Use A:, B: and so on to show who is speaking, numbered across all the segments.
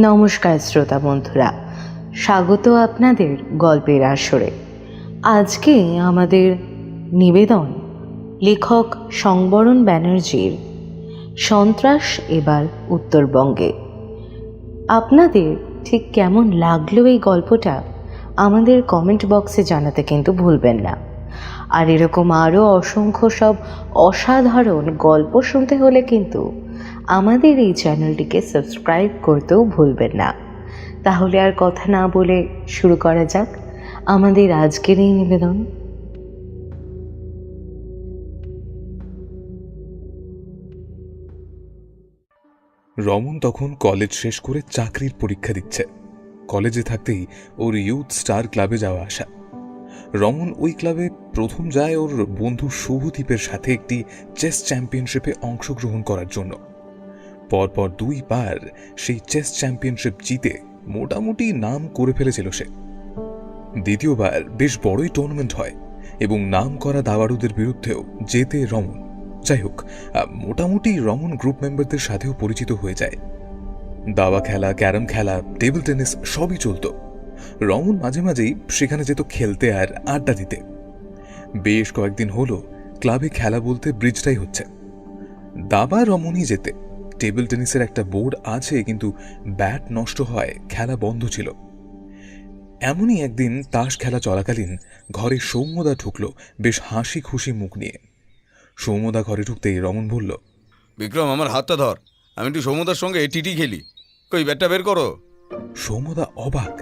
A: নমস্কার শ্রোতা বন্ধুরা, স্বাগত আপনাদের গল্পের আসরে। আজকে আমাদের নিবেদন লেখক সংবরণ ব্যানার্জির সন্ত্রাস এবার উত্তরবঙ্গে। আপনাদের ঠিক কেমন লাগলো এই গল্পটা আমাদের কমেন্ট বক্সে জানাতে কিন্তু ভুলবেন না। আর এরকম আরও অসংখ্য সব অসাধারণ গল্প শুনতে হলে কিন্তু আমাদের এই চ্যানেলটিকে সাবস্ক্রাইব করতেও ভুলবেন না। তাহলে আর কথা না বলে শুরু করা যাক আমাদের আজকের এই নিবেদন।
B: রমন তখন কলেজ শেষ করে চাকরির পরীক্ষা দিচ্ছে। কলেজে থাকতেই ওর ইউথ স্টার ক্লাবে যাওয়া আসা। রমন ওই ক্লাবে প্রথম যায় ওর বন্ধু শুভদীপের সাথে একটি চেস চ্যাম্পিয়নশিপে অংশগ্রহণ করার জন্য। পরপর 2 বার সেই চেস চ্যাম্পিয়নশিপ জিতে মোটামুটি নাম করে ফেলেছিল সে। দ্বিতীয়বার বেশ বড়ই টুর্নামেন্ট হয় এবং নাম করা দাবাড়ুদের বিরুদ্ধেও জেতে রমন। যাই হোক, মোটামুটি রমন গ্রুপ মেম্বারদের সাথেও পরিচিত হয়ে যায়। দাবা খেলা, ক্যারাম খেলা, টেবিল টেনিস সবই চলত। রমন মাঝে মাঝেই সেখানে যেত খেলতে আর আড্ডা দিতে। বেশ কয়েকদিন হলো ক্লাবে খেলা বলতে ব্রিজটাই হচ্ছে। দাবা রমনই যেতে। টেবিল টেনিসের একটা বোর্ড আছে, কিন্তু ব্যাট নষ্ট হয় খেলা বন্ধ ছিল। এমনই একদিন তাস খেলা চলাকালীন ঘরে সৌম্যদা ঢুকলো বেশ হাসি খুশি মুখ নিয়ে। সৌম্যদা ঘরে ঢুকতেই রমন বলল,
C: বিক্রম, আমার হাতটা ধর, আমি একটু সৌম্যদার সঙ্গে টিটি খেলি। কই ব্যাটটা বের করো।
B: সৌম্যদা অবাক।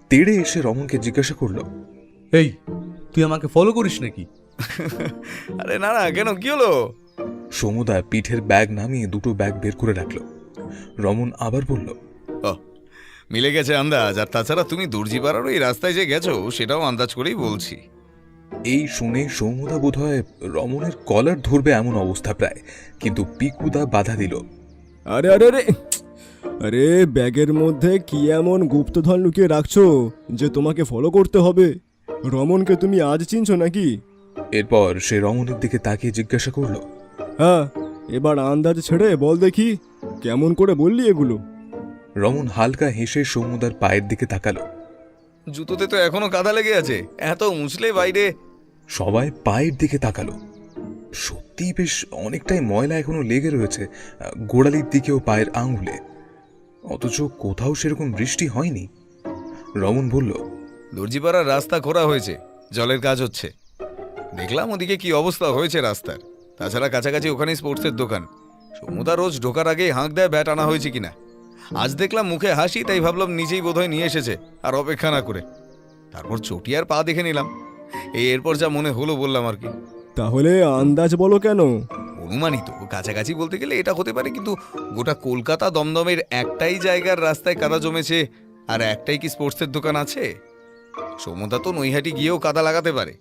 B: তেড়ে এসে রমনকে জিজ্ঞাসা করলো,
D: এই, তুই আমাকে ফলো করিস নাকি?
C: আরে না না, কেন, কি হলো?
B: সৌম্যদা পিঠের ব্যাগ নামিয়ে 2টো ব্যাগ বের করে রাখলো। রমন আবার বলল,
C: মিলে গেছে আন্দাজ। আর তাছাড়া তুমি দর্জিপাড়ার ওই রাস্তায় যে গেছো সেটাও আন্দাজ করেই বলছি।
B: এই শুনে সৌম্যদা বোধহয় রমনের কলার ধরবে এমন অবস্থা প্রায়, কিন্তু পিকুদা বাধা দিল।
E: আরে আরে আরে আরে ব্যাগের মধ্যে কি এমন গুপ্তধন লুকিয়ে রাখছো যে তোমাকে ফলো করতে হবে? রমনকে তুমি আজ চিনছো নাকি?
B: এরপর সে রমনের দিকে তাকিয়ে জিজ্ঞাসা করলো,
E: হ্যাঁ, এবার আন্দাজ ছেড়ে বল দেখি, কেমন করে বললি এগুলো?
B: রমন হালকা হেসে সৌম্যদার পায়ের দিকে তাকালো।
C: জুতোতে তো এখনো কাদা লেগে আছে, এত মুছলে বাইরে।
B: সবাই পায়ের দিকে তাকালো। সত্যিই বেশ অনেকটাই ময়লা এখনো লেগে রয়েছে গোড়ালির দিকেও পায়ের আঙুলে, অথচ কোথাও সেরকম বৃষ্টি হয়নি। রমন বলল,
C: দর্জিপাড়ার রাস্তা খোঁড়া হয়েছে, জলের কাজ হচ্ছে। দেখলাম ওদিকে কি অবস্থা হয়েছে রাস্তার। তাছাড়া কাছাকাছি ওখানে স্পোর্টসের দোকান। সমুদা রোজ ঢোকার আগেই হাঁক দেয় ব্যাট আনা হয়েছে কিনা। আজ দেখলাম মুখে হাসি, তাই ভাবলাম নিজেই বোধহয় নিয়ে এসেছে, আর অপেক্ষা না করে। তারপর চটিয়ার পা দেখে নিলাম। এরপর যা মনে হলো বললাম আর কি।
E: তাহলে আন্দাজ বলো কেন?
C: অনুমানিত কাছাকাছি বলতে গেলে এটা হতে পারে, কিন্তু গোটা কলকাতা দমদমের একটাই জায়গার রাস্তায় কাদা জমেছে, আর একটাই কি স্পোর্টসের দোকান আছে? সমুদা তো নৈহাটি গিয়েও কাদা লাগাতে পারে,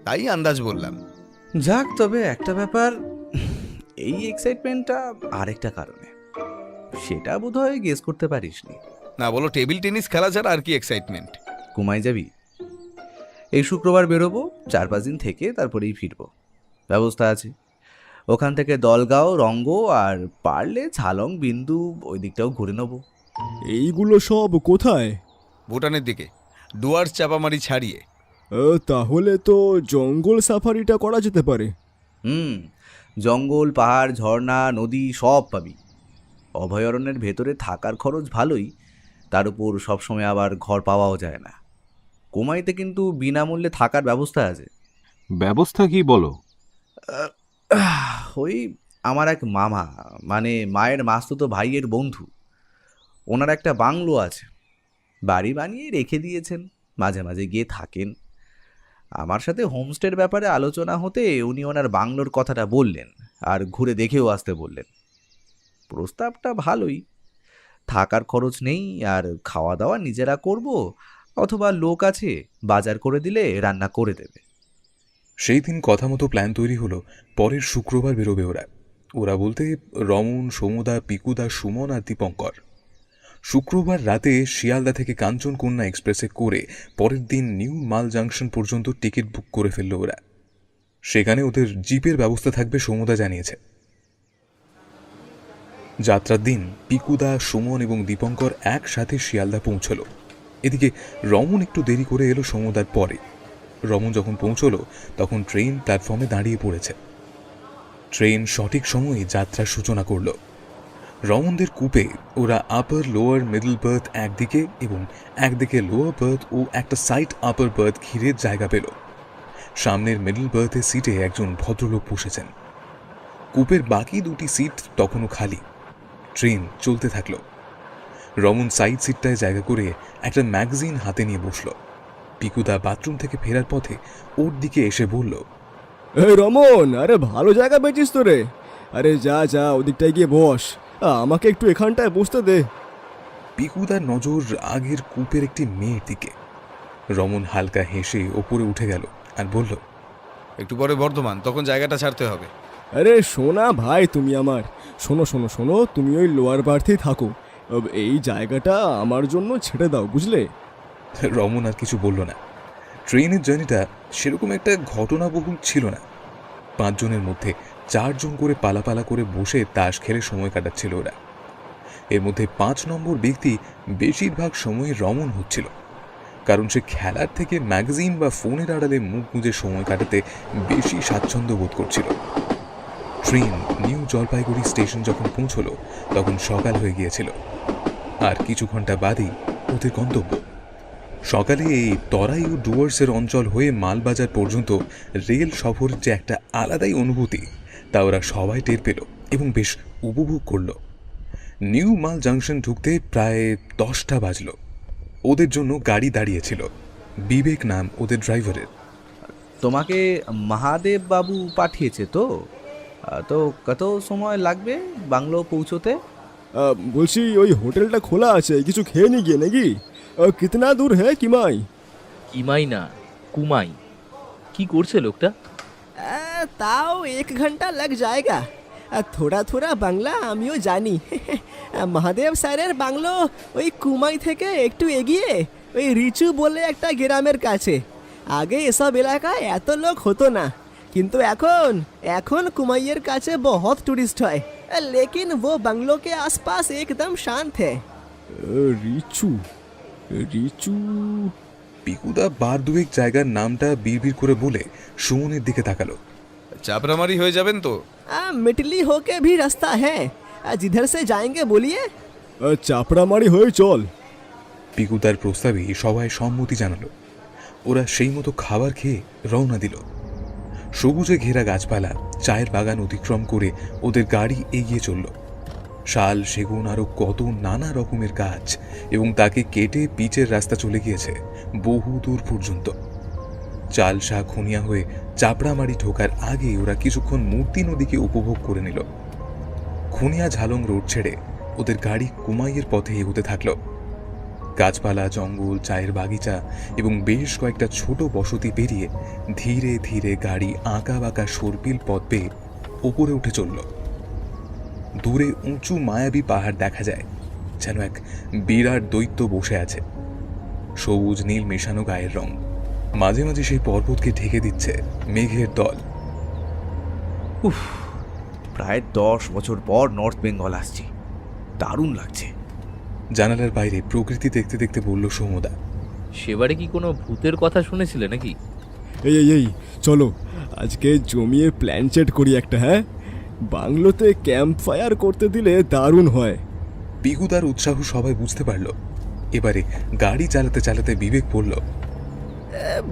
C: তাই আন্দাজ বললাম।
D: যাক, তবে একটা ব্যাপার, এই এক্সাইটমেন্টটা আরেকটা কারণে, সেটা বোধহয় গেস করতে পারিসনি।
C: না, বলো, টেবিল টেনিস খেলা ছাড়া আর কি এক্সাইটমেন্ট?
D: কুমাই যাবি? এই শুক্রবার বেরোবো, 4-5 দিন থেকে তারপরেই ফিরবো। ব্যবস্থা আছে। ওখান থেকে দলগাঁও, রঙ্গ, আর পারলে ছালং, বিন্দু ওই দিকটাও ঘুরে নেবো।
E: এইগুলো সব কোথায়?
C: ভুটানের দিকে, ডুয়ার্স চাপামারি ছাড়িয়ে।
E: তাহলে তো জঙ্গল সাফারিটা করা যেতে পারে।
D: জঙ্গল, পাহাড়, ঝর্ণা, নদী সব পাবি। অভয়ারণ্যের ভেতরে থাকার খরচ ভালোই, তার উপর সবসময় আবার ঘর পাওয়াও যায় না। কোমাইতে কিন্তু বিনামূল্যে থাকার ব্যবস্থা আছে।
F: ব্যবস্থা কি বলো?
D: ওই আমার এক মামা, মানে মায়ের মাস্তুতো ভাইয়ের বন্ধু, ওনার একটা বাংলো আছে, বাড়ি বানিয়ে রেখে দিয়েছেন, মাঝে মাঝে গিয়ে থাকেন। আমার সাথে হোমস্টের ব্যাপারে আলোচনা হতে উনি ওনার বাংলোর কথাটা বললেন, আর ঘুরে দেখেও আসতে বললেন। প্রস্তাবটা ভালোই, থাকার খরচ নেই, আর খাওয়া দাওয়া নিজেরা করব, অথবা লোক আছে বাজার করে দিলে রান্না করে দেবে।
B: সেই দিন কথা মতো প্ল্যান তৈরি হলো। পরের শুক্রবার বেরোবে ওরা বলতে রমন, সৌম্যদা, পিকুদা, সুমন আর দীপঙ্কর। শুক্রবার রাতে শিয়ালদা থেকে কাঞ্চনকন্যা এক্সপ্রেসে করে পরের দিন নিউ মাল জাংশন পর্যন্ত টিকিট বুক করে ফেলল ওরা। সেখানে ওদের জিপের ব্যবস্থা থাকবে সৌম্যদা জানিয়েছে। যাত্রার দিন পিকুদা, সুমন এবং দীপঙ্কর একসাথে শিয়ালদা পৌঁছল। এদিকে রমন একটু দেরি করে এলো সমুদার পরে। রমন যখন পৌঁছলো তখন ট্রেন প্ল্যাটফর্মে দাঁড়িয়ে পড়েছে। ট্রেন সঠিক সময়ে যাত্রার সূচনা করল। রমনদের কূপে ওরা আপার, লোয়ার, মিডল বার্থ একদিকে এবং একদিকে লোয়ার বার্থ ও একটা সাইড আপার বার্থ ঘিরে জায়গা পেল। সামনের মিডল বার্থের সিটে একজন ভদ্রলোক বসেছেন। কূপের বাকি দুটি সিট তখনও খালি। ট্রেন চলতে থাকলো। রমন সাইড সিটটায় জায়গা করে একটা ম্যাগাজিন হাতে নিয়ে বসল। পিকুদা বাথরুম থেকে ফেরার পথে ওর দিকে এসে বলল,
E: এই রমন, আরে ভালো জায়গা পেয়েছিস তো রে। আরে যা যা, ওদিকটায় গিয়ে বস, আমাকে একটু এখানটায় বসতে দে।
B: পিকুদার নজর আগের কূপের একটি মেয়ের দিকে। রমন হালকা হেসে ওপরে উঠে গেল আর বলল,
C: একটু পরে বর্ধমান, তখন জায়গাটা ছাড়তে হবে।
E: আরে শোনা ভাই, তুমি আমার শোনো শোনো শোনো, তুমি ওই লোয়ার বার্থেই থাকো। এই জায়গাটা আমার জন্য ছেড়ে দাও, বুঝলে?
B: রমন আর কিছু বলল না। ট্রেনের জার্নিটা সেরকম একটা ঘটনাবহুল ছিল না। 5 জনের মধ্যে 4 জন করে পালাপালা করে বসে তাস খেলে সময় কাটাচ্ছিল ওরা। এর মধ্যে 5 নম্বর ব্যক্তি বেশিরভাগ সময় রমন হচ্ছিল, কারণ সে খেলার থেকে ম্যাগাজিন বা ফোনের আড়ালে মুখ গুঁজে সময় কাটাতে বেশি স্বাচ্ছন্দ্য বোধ করছিল। ট্রেন নিউ জলপাইগুড়ি স্টেশন যখন পৌঁছলো তখন সকাল হয়ে গিয়েছিল। আর কিছু ঘন্টা বাদেই ওদের গন্তব্য। সকালে এই তরাই ও ডুয়ার্সের অঞ্চল হয়ে মালবাজার পর্যন্ত রেল সফরের যে একটা আলাদাই অনুভূতি, তা ওরা সবাই টের পেল এবং বেশ উপভোগ করল। নিউ মাল জাংশন ঢুকতে প্রায় 10টা বাজল। ওদের জন্য গাড়ি দাঁড়িয়েছিল। বিবেক নাম ওদের ড্রাইভারের।
D: তোমাকে মহাদেব বাবু পাঠিয়েছে তো? তো কত সময় লাগবে বাংলো পৌঁছোতে?
E: বলছি, ওই হোটেলটা খোলা আছে, কিছু খেয়ে নি গিয়ে নাকি? কিতনা দূর হ্যাঁ কিমাই?
G: কিমাই না, কুমাই। কি করছে লোকটা?
H: তাও 1 ঘন্টা লাগ जाएगा। थोड़ा थोड़ा বাংলা আমিও জানি। মহাদেব স্যারের বাংলো ওই কুমাই থেকে একটু এগিয়ে ওই রিচু বলে একটা গ্রামের কাছে। আগে এসব এলাকায় এত লোক হতো না, কিন্তু এখন কুমাইয়ের কাছে बहुत टूरिस्ट হয়। लेकिन वो बंगलों के आसपास एकदम शांत है।
E: রিচু রিচু
B: পিকুদা বার দুয়েক জায়গার নামটা বিড়বিড় করে বলে সুমনের দিকে তাকালো।
C: চাপড়ামারি হয়ে যাবেন তো?
H: मिटली होके भी रास्ता है, जिधर से जाएंगे बोलिए।
E: চাপড়ামারি হয়ে চল।
B: পিকুদার প্রস্তাবে সবাই সম্মতি জানালো। ওরা সেই মতো খাবার খেয়ে রওনা দিল। সবুজে ঘেরা গাছপালা, চায়ের বাগান অতিক্রম করে ওদের গাড়ি এগিয়ে চলল। শাল, সেগুন আরও কত নানা রকমের গাছ এবং তাকে কেটে পিচের রাস্তা চলে গিয়েছে বহু দূর পর্যন্ত। চালসা খুনিয়া হয়ে চাপড়ামারি ঢোকার আগে ওরা কিছুক্ষণ মূর্তি নদীকে উপভোগ করে নিল। খুনিয়া ঝালং রোড ছেড়ে ওদের গাড়ি কুমাইয়ের পথে এগোতে থাকল। গাছপালা, জঙ্গল, চায়ের বাগিচা এবং বেশ কয়েকটা ছোট বসতি পেরিয়ে ধীরে ধীরে গাড়ি আঁকা বাঁকা সর্পিল পথ পেয়ে ওপরে উঠে চলল। দূরে উঁচু মায়াবী পাহাড় দেখা যায়, যেন এক বিরাট দৈত্য বসে আছে। সবুজ নীল মেশানো গায়ের রং, মাঝে মাঝে সেই পর্বতকে ঢেকে দিচ্ছে মেঘের দল।
D: উফ, প্রায় 10 বছর পর নর্থ বেঙ্গল আসছি, দারুণ লাগছে।
B: জানালার বাইরে প্রকৃতি দেখতে দেখতে বলল সমুদা।
G: সেবারে কি কোনো ভূতের কথা শুনেছিলে নাকি?
E: এই এই এই চলো, আজকে জমিয়ে প্ল্যান চেট করি একটা। হ্যাঁ, বাংলোতে ক্যাম্প ফায়ার করতে দিলে দারুণ হয়।
B: পিকুদার উৎসাহ সবাই বুঝতে পারল। এবারে গাড়ি চালাতে চালাতে বিবেক বলল,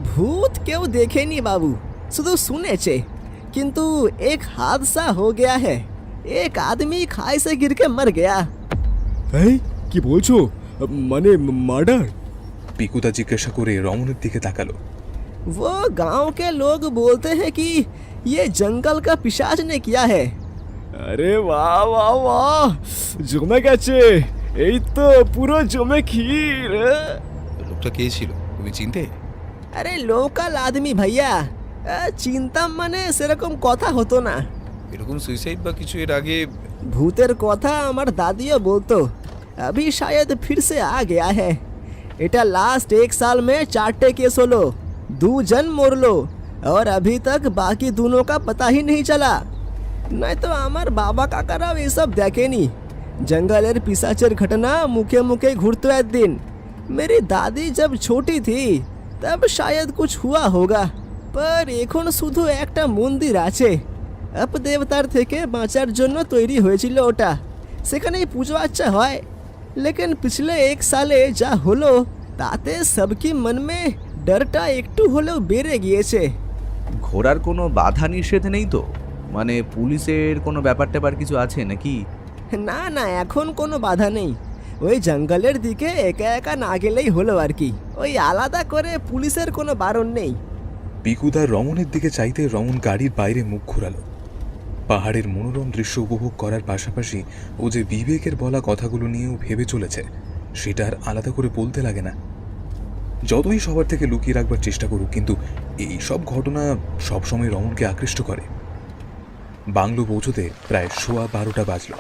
H: ভূত কেউ দেখেনি বাবু, শুধু শুনেছে। কিন্তু एक हादसा हो गया है, एक आदमी खाई से गिर के मर गया।
E: এই কি বলছো? মানে মার্ডার?
B: পিকুদা জিজ্ঞাসা করে রমনের দিকে তাকালো।
H: वो गांव के लोग बोलते हैं कि ये जंगल का पिशाच ने किया है।
E: আরে বাহ বাহ বাহ, জমে গেছে, এই তো পুরো জমে ক্ষীর।
C: লোকটা কে ছিল, তুমি চিনতে?
H: अरे लोकल आदमी भैया, চিন্তা মানে সেরকম কথা হতো না।
C: এরকম সুইসাইড বা কিছু এর আগে?
H: ভূতের কথা আমার দাদিও বলতো। अभी शायद फिर से आ गया है। এটা লাস্ট 1 साल में 4टे केस হলো, 2 जन মরলো और अभी तक बाकी दोनों का पता ही नहीं चला। नहीं तो আমার বাবা কাকারাও এসব দেখেনি। जंगलेर पिशाचेर घटना मुखे मुखे घुरतो একদিন। मेरी दादी जब छोटी थी तब शायद कुछ हुआ होगा, पर এখন শুধু একটা মন্দির আছে। अपदेवतार থেকে বাঁচার জন্য তৈরি হয়েছিল ওটা, সেখানেই পুজো আচ্ছা হয়। लेकिन पिछले 1 সালে যা হলো তাতে সবকি মন में ডরটা একটু হলেও বেড়ে গিয়েছে।
D: ঘোরার কোনো বাধা নিষেধ নেই তো? মানে পুলিশের কোনো ব্যাপার ট্যাপার কিছু আছে নাকি?
H: না না, এখন কোনো বাধা নেই। ওই জঙ্গলের দিকে একা একা না গেলেই হলো আর কি। ওই আলাদা করে পুলিশের কোনো বারণ নেই।
B: পিকুদা রমনের দিকে চাইতে রমন গাড়ির বাইরে মুখ ঘুরালো। পাহাড়ের মনোরম দৃশ্য উপভোগ করার পাশাপাশি ও যে বিবেকের বলা কথাগুলো নিয়েও ভেবে চলেছে সেটা আর আলাদা করে বলতে লাগে না। যতই সবার থেকে লুকিয়ে রাখবার চেষ্টা করুক, কিন্তু এই সব ঘটনা সবসময় রমনকে আকৃষ্ট করে। বাংলো পৌঁছতে প্রায় 12:15 বাজল।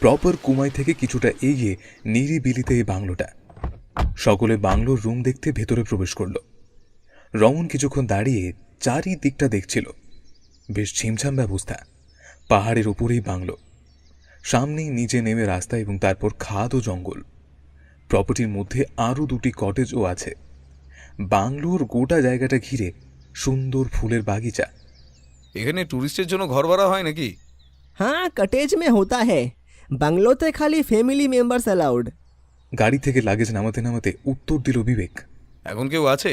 B: প্রপার কুমাই থেকে কিছুটা এগিয়ে নিরিবিলিতে এই বাংলোটা। সকলে বাংলোর রুম দেখতে ভেতরে প্রবেশ করল। রমন কিছুক্ষণ দাঁড়িয়ে চারিদিকটা দেখছিল। বেশ ছিমছাম ব্যবস্থা। পাহাড়ের ওপরেই বাংলো, সামনেই নিচে নেমে রাস্তা এবং তারপর খাদ ও জঙ্গল। প্রপার্টির মধ্যে আরও 2টি কটেজও আছে। বাংলোর গোটা জায়গাটা ঘিরে সুন্দর ফুলের বাগিচা।
C: এখানে ট্যুরিস্টের জন্য ঘর ভাড়া হয় নাকি?
H: हाँ, कटेज में होता है। बंगलोते खाली फैमिली मेंबर्स अलाउड।
B: গাড়ি থেকে লাগেজ নামাতে নামাতে উত্তর দিল বিবেক।
C: এখন কেউ আছে?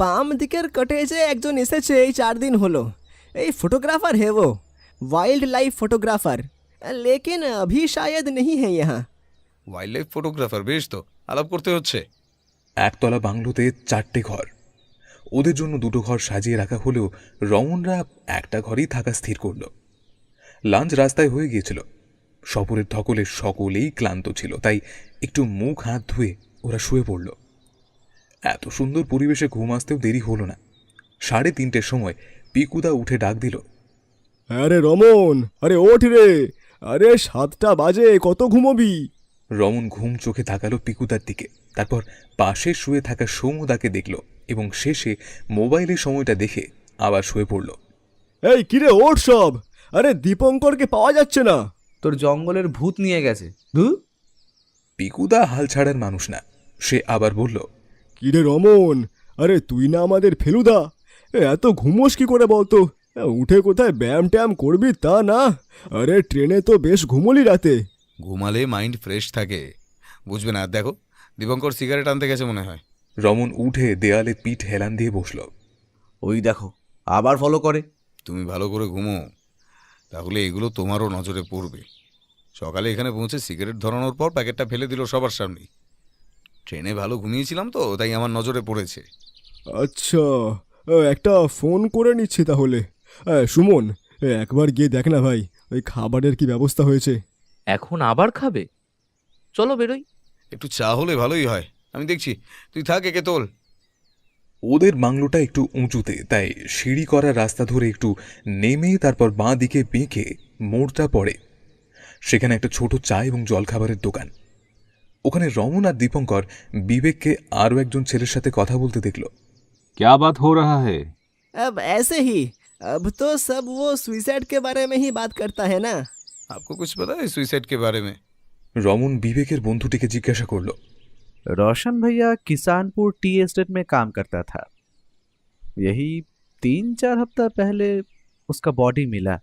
H: বাম দিকের কটেজে একজন এসেছে এই 4 দিন হলো। এই ফটোগ্রাফার है वो, वाइल्ड लाइफ फोटोग्राफर, लेकिन अभी शायद नहीं है यहाँ।
C: ওয়াইল্ড লাইফ ফটোগ্রাফার, বেশ তো, আলাপ করতে হচ্ছে।
B: একতলা বাংলোতে 4টে ঘর। ওদের জন্য 2টো ঘর সাজিয়ে রাখা হলেও রমনরা একটা ঘরেই থাকা স্থির করল। লাঞ্চ রাস্তায় হয়ে গিয়েছিল। সফরের ধকলে সকলেই ক্লান্ত ছিল, তাই একটু মুখ হাত ধুয়ে ওরা শুয়ে পড়ল। এত সুন্দর পরিবেশে ঘুম আসতেও দেরি হলো না। 3:30-র সময় পিকুদা উঠে ডাক দিল।
E: আরে রমন, আরে ওঠ রে, আরে 7টা বাজে, কত ঘুমোবি?
B: রমন ঘুম চোখে তাকালো পিকুদার দিকে, তারপর পাশে শুয়ে থাকা সৌমদাকে দেখল এবং শেষে মোবাইলে সময়টা দেখে আবার শুয়ে পড়ল।
E: এই কিরে, ওঠ সব। আরে দীপঙ্করকে পাওয়া যাচ্ছে না।
D: তোর জঙ্গলের ভূত নিয়ে গেছে। ধু।
B: পিকুদা হাল ছাড়ার মানুষ না। সে আবার বলল,
E: কিরে রমন, আরে তুই না আমাদের ফেলুদা, এত ঘুমোস কি করে বলতো? উঠে কোথায় ব্যায়াম ট্যায়াম করবি তা না। আরে ট্রেনে তো বেশ ঘুমোলি রাতে।
C: ঘুমালে মাইন্ড ফ্রেশ থাকে, বুঝবে না। আর দেখো, দীপঙ্কর সিগারেট আনতে গেছে মনে হয়।
B: রমন উঠে দেয়ালে পিঠ হেলান দিয়ে বসল।
D: ওই দেখো, আবার ফলো করে।
C: তুমি ভালো করে ঘুমো, তাহলে এগুলো তোমারও নজরে পড়বে। সকালে এখানে পৌঁছে সিগারেট ধরানোর পর প্যাকেটটা ফেলে দিল সবার সামনেই। ট্রেনে ভালো ঘুমিয়েছিলাম তো, তাই আমার নজরে পড়েছে।
E: আচ্ছা, একটা ফোন করে নিচ্ছি তাহলে। সুমন, একবার গিয়ে দেখ না ভাই, ওই খাবারের কি ব্যবস্থা হয়েছে।
G: এখন আবার খাবে? চলো বেরোই।
C: একটু চা হলে ভালোই হয়। আমি দেখছি, তুই থাক, একে তোল।
B: ওদের বাংলোটা একটু উঁচুতে, তাই সিঁড়ি করা রাস্তা ধরে একটু নেমে তারপর বাঁ দিকে বেঁকে মোড়টা পড়ে। সেখানে একটা ছোট চা এবং জলখাবারের দোকান। ওখানে রমন আর দীপঙ্কর বিবেককে আরও একজন ছেলের সাথে কথা বলতে দেখল।
F: क्या बात हो रहा है?
H: अब ऐसे ही, अब तो सब वो सुसाइड के बारे में ही बात करता है ना।
C: आपको कुछ पता है सुसाइड के बारे में?
B: রমন বিবেকের বন্ধুটিকে জিজ্ঞাসা করল।
D: रोशन भैया किसानपुर टी एस्टेट में काम करता था। यही 3-4 हफ्ता पहले उसका बॉडी मिला।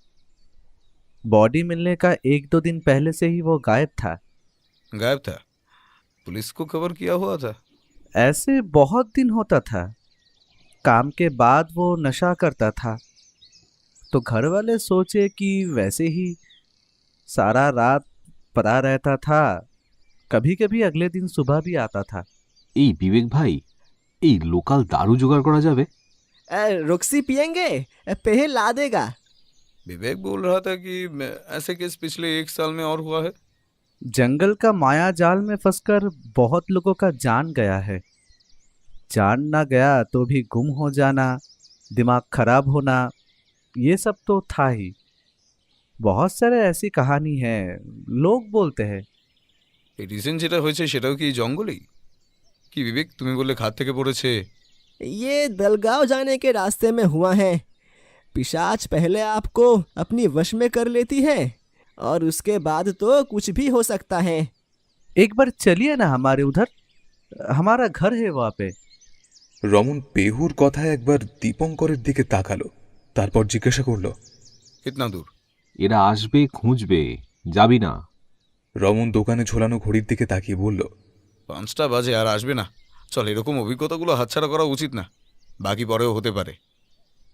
D: बॉडी मिलने का 1-2 दिन पहले से ही वो गायब था।
C: गायब था? पुलिस को खबर किया हुआ था?
D: ऐसे बहुत दिन होता था। काम के बाद वो नशा करता था, तो घर वाले सोचे कि वैसे ही सारा रात पड़ा रहता था। कभी कभी अगले दिन सुबह भी आता था।
F: এই বিবেক ভাই, এই লোকাল দারু জোগাড় করা যাবে?
H: रुक्सी पियेंगे, पेहे ला देगा।
C: विवेक बोल रहा था कि ऐसे केस पिछले 1 साल में और हुआ है।
D: जंगल का माया जाल में फंसकर बहुत लोगों का जान गया है। जान ना गया तो भी गुम हो जाना, दिमाग खराब होना, ये सब तो था ही। बहुत सारे ऐसी कहानी है, लोग बोलते हैं।
C: এই রিসেন্ট যেটা হয়েছে সেটাও কি জঙ্গলেই? কি বিবেক, তুমি বললে খাদ থেকে পড়েছে?
H: ये दलगांव जाने के रास्ते में हुआ है। पिशाच पहले आपको अपनी वश में कर लेती है और उसके बाद तो कुछ भी हो सकता है।
D: एक बार चलिए ना हमारे उधर, हमारा घर है वहाँ पे।
B: রমন পেহুর কথায় একবার দীপঙ্করের দিকে তাকালো, তারপর জিজ্ঞাসা করল,
C: कितना दूर?
F: এরা আসবে, খুঁজবে, যাবি না?
B: রমন দোকানে ঝোলানো ঘড়ির দিকে তাকিয়ে বলল,
C: 5টা বাজে আর আসবে না? চল, এরকম অভিজ্ঞতাগুলো হাতছাড়া করা উচিত না, বাকি পরেও হতে পারে।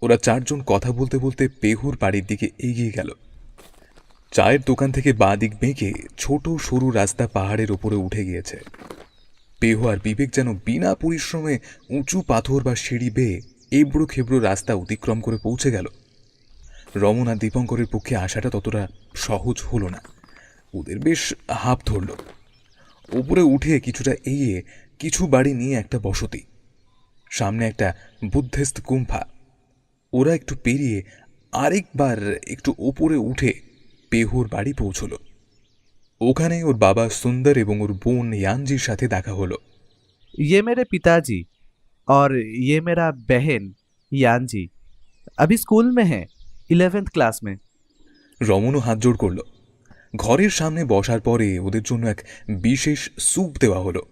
B: ওরা চারজন কথা বলতে বলতে পেহুর বাড়ির দিকে এগিয়ে গেল। চায়ের দোকান থেকে বাঁ দিক বেঁকে ছোট সরু রাস্তা পাহাড়ের ওপরে উঠে গিয়েছে। পেহু আর বিবেক যেন বিনা পরিশ্রমে উঁচু পাথর বা সিঁড়ি বেয়ে এবড়ো খেবড়ো রাস্তা অতিক্রম করে পৌঁছে গেল। রমন আর দীপঙ্করের পক্ষে আসাটা ততটা সহজ হলো না, ওদের বেশ হাঁপ ধরল। উপরে উঠে কিছুটা এগিয়ে কিছু বাড়ি নিয়ে একটা বসতি, সামনে একটা বুদ্ধিস্ট গুম্ফা। ওরা একটু পেরিয়ে আরেকবার একটু ওপরে উঠে পেহুর বাড়ি পৌঁছল। ওখানে ওর বাবা সুন্দর এবং ওর বোন ইয়ানজির সাথে দেখা হলো।
D: ये मेरे पिताजी और ये मेरा बहन यान जी, अभी स्कूल में है, 11th क्लास में।
B: রমনও হাত জোড় করল। ঘরের সামনে বসার পরে ওদের জন্য এক বিশেষ স্যুপ দেওয়া হলো।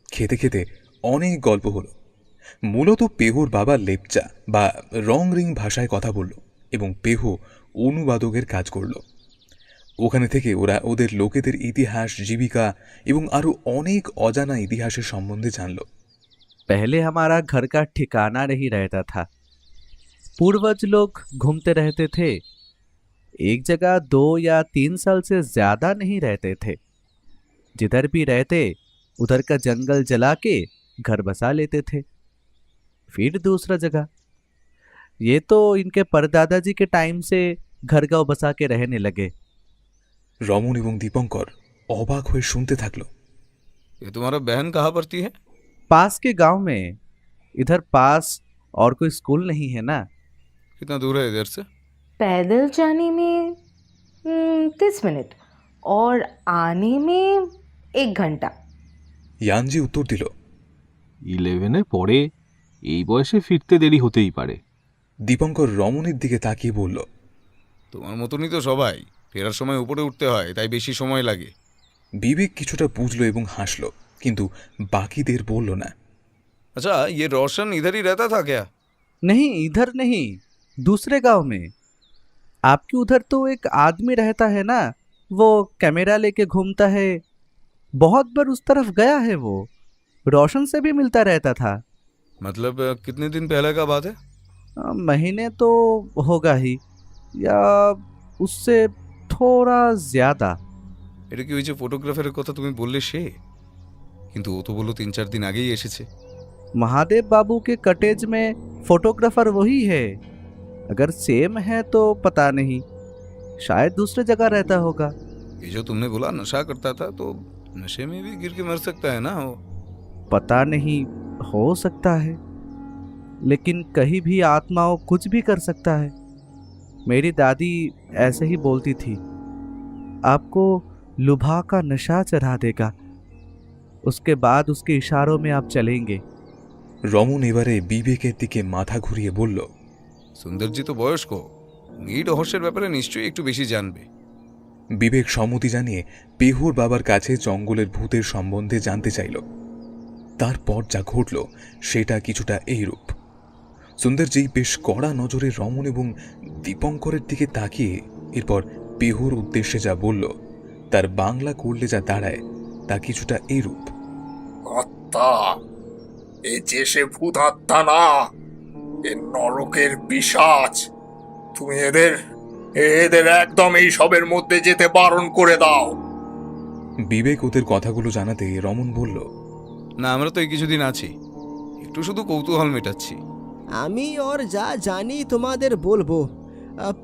B: খেতে খেতে অনেক গল্প হলো। মূলত পেহুর বাবা লেপচা বা রং রিং ভাষায় কথা বলল এবং পেহু অনুবাদকের কাজ করল। ওখানে থেকে ওরা ওদের লোকেদের ইতিহাস, জীবিকা এবং আরও অনেক অজানা ইতিহাসের সম্বন্ধে জানল।
D: पहले हमारा घर का ठिकाना नहीं रहता था, पूर्वज लोग घूमते रहते थे, एक जगह 2 या 3 साल से ज्यादा नहीं रहते थे। जिधर भी रहते उधर का जंगल जला के घर बसा लेते थे, फिर दूसरा जगह। ये तो इनके परदादा जी के टाइम से घर गांव बसा के रहने लगे।
B: রমন এবং দীপঙ্কর অবাক হয়ে শুনতে থাকলো।
C: ये तुम्हारा बहन कहाँ पढ़ती है?
D: पास के गांव में। इधर पास और कोई स्कूल नहीं है ना।
C: कितना दूर है इधर से?
A: पैदल जाने में 30 मिनट और आने में 1 घंटा।
B: ইয়ানজি উত্তর দিল।
F: 11-এর পরে এই বয়সে ফিরতে দেরি হতেই পারে।
B: দীপঙ্কর রমনের দিকে তাকিয়ে বলল,
C: তোমার মতনই তো সবাই, ফেরার সময় উপরে উঠতে হয়, তাই বেশি সময় লাগে।
B: বিবেক কিছুটা বুঝলো এবং হাসল, কিন্তু বাকিদের বলল না।
C: अच्छा, ये रोशन इधर ही रहता था क्या?
D: नहीं, इधर नहीं, दूसरे गांव में। आपके उधर तो एक आदमी रहता है ना, वो कैमरा लेके घूमता है, बहुत बार उस तरफ गया है वो, रोशन से भी मिलता रहता था।
C: मतलब कितने दिन पहले का बात है?
D: महीने तो होगा ही, या उससे थोड़ा ज्यादा।
C: এটা কি ওই যে ফটোগ্রাফারের কথা তুমি বললে সে? কিন্তু ও তো বললো 3-4 দিন আগেই এসেছে।
D: महादेव बाबू के कटेज में फोटोग्राफर वही है। अगर सेम है तो पता नहीं, शायद दूसरे जगह रहता होगा।
C: ये जो तुमने बोला नशा करता था, तो नशे में भी गिर के मर सकता है ना वो?
D: पता नहीं, हो सकता है, लेकिन कहीं भी आत्माओं कुछ भी कर सकता है। मेरी दादी ऐसे ही बोलती थी, आपको लुभा का नशा चढ़ा देगा, उसके बाद उसके इशारों में आप चलेंगे।
B: রমন এবারে বিবেকের দিকে মাথা ঘুরিয়ে বলল,
C: সুন্দরজি তো বয়স্ক, উনি এই রহস্যের ব্যাপারে নিশ্চয়ই একটু বেশি জানবে।
B: বিবেক সম্মতি জানিয়ে পেহুর বাবার কাছে জঙ্গলের ভূতের সম্বন্ধে জানতে চাইল। তারপর যা ঘটল সেটা কিছুটা এইরূপ। সুন্দরজি বেশ কড়া নজরে রমন এবং দীপঙ্করের দিকে তাকিয়ে এরপর পেহুর উদ্দেশ্যে যা বলল তার বাংলা করলে যা দাঁড়ায় তা কিছুটা এইরূপ।
I: আত্মা, এ যে সে ভূত আত্মা না, এ নরকের পিশাচ। তুমি এদের এদের একদম এই সবের মধ্যে যেতে বারণ করে দাও।
B: বিবেক ওদের কথাগুলো জানাতে রমন বলল,
C: না, আমরা তো এই কিছুদিন আছি, একটু শুধু কৌতূহল মেটাচ্ছি।
H: আমি ওর যা জানি তোমাদের বলবো,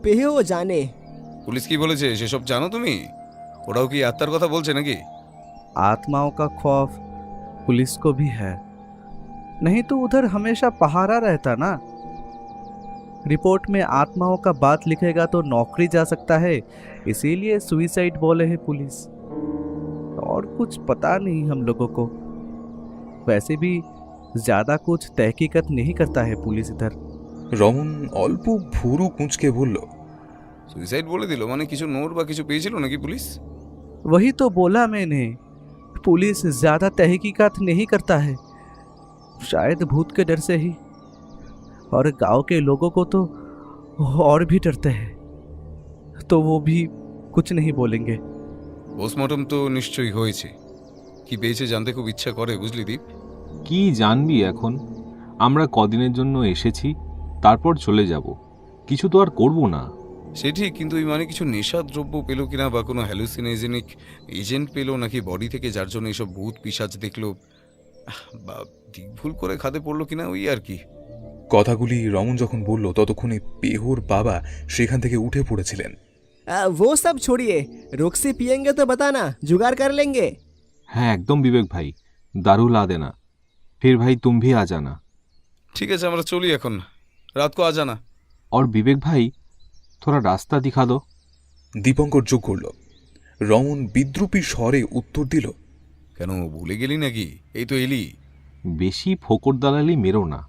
H: পেহেও জানে।
C: পুলিশ কি বলেছে সেসব জানো তুমি? ওরাও কি আত্মার কথা বলছে নাকি?
D: आत्माओं का खौफ पुलिस को भी है, नहीं तो उधर हमेशा पहारा रहता ना। रिपोर्ट में आत्माओं का बात लिखेगा तो नौकरी जा सकता है, इसीलिए सुइसाइड बोले है पुलिस। और कुछ पता नहीं हम लोगों को। वैसे भी ज्यादा कुछ तहकीकत नहीं करता है पुलिस इधर।
B: রমন অল্প ভুরু কুঁচকে বলল,
C: সুইসাইড বলে দিল মানে কিছু নোট বা কিছু পেয়েছিল নাকি পুলিশ?
D: वही तो बोला मैंने, पुलिस ज्यादा तहकीकात नहीं करता है, शायद भूत के डर से ही। और गांव के लोगों को तो और भी डरते हैं, तो वो भी कुछ नहीं बोलेंगे।
C: পোস্টমর্টম তো নিশ্চয়ই হয়েছে, কি পেয়েছে জানতে খুব ইচ্ছা করে, বুঝলি দীপ?
F: কি জানবি এখন? আমরা কদিনের জন্য এসেছি, তারপর চলে যাব। কিছু তো আর করব না।
C: সে ঠিক, কিন্তু ওই মানে কিছু নেশা দ্রব্য পেলো কিনা বা কোনো হ্যালুসিনেজেনিক এজেন্ট পেলো নাকি বডি থেকে, যার জন্য এইসব ভূত পিশাচ দেখলো, বা দিক ভুল করে খাদে পড়লো কিনা, ওই আর কি।
B: কথাগুলি রমন যখন বলল ততক্ষণে পেহর বাবা সেখান থেকে উঠে পড়েছিলেন।
H: वो सब छोड़िए, रोक्सी पियेंगे तो बताना, जुगाड़ कर लेंगे।
F: হ্যাঁ একদম বিবেক ভাই, দারু লা দেনা, ফির ভাই তুম ভি আ জানা।
C: ঠিক আছে, আমরা চলি এখন, রাত কো আ জানা।
F: और विवेक भाई थोड़ा रास्ता दिखा दो।
B: দীপঙ্কর যোগ করল। রমন বিদ্রুপী স্বরে উত্তর দিল,
C: কেন ভুলে গেলি নাকি? এই তো এলি।
F: বেশি ফোকর দালালি মেরো না,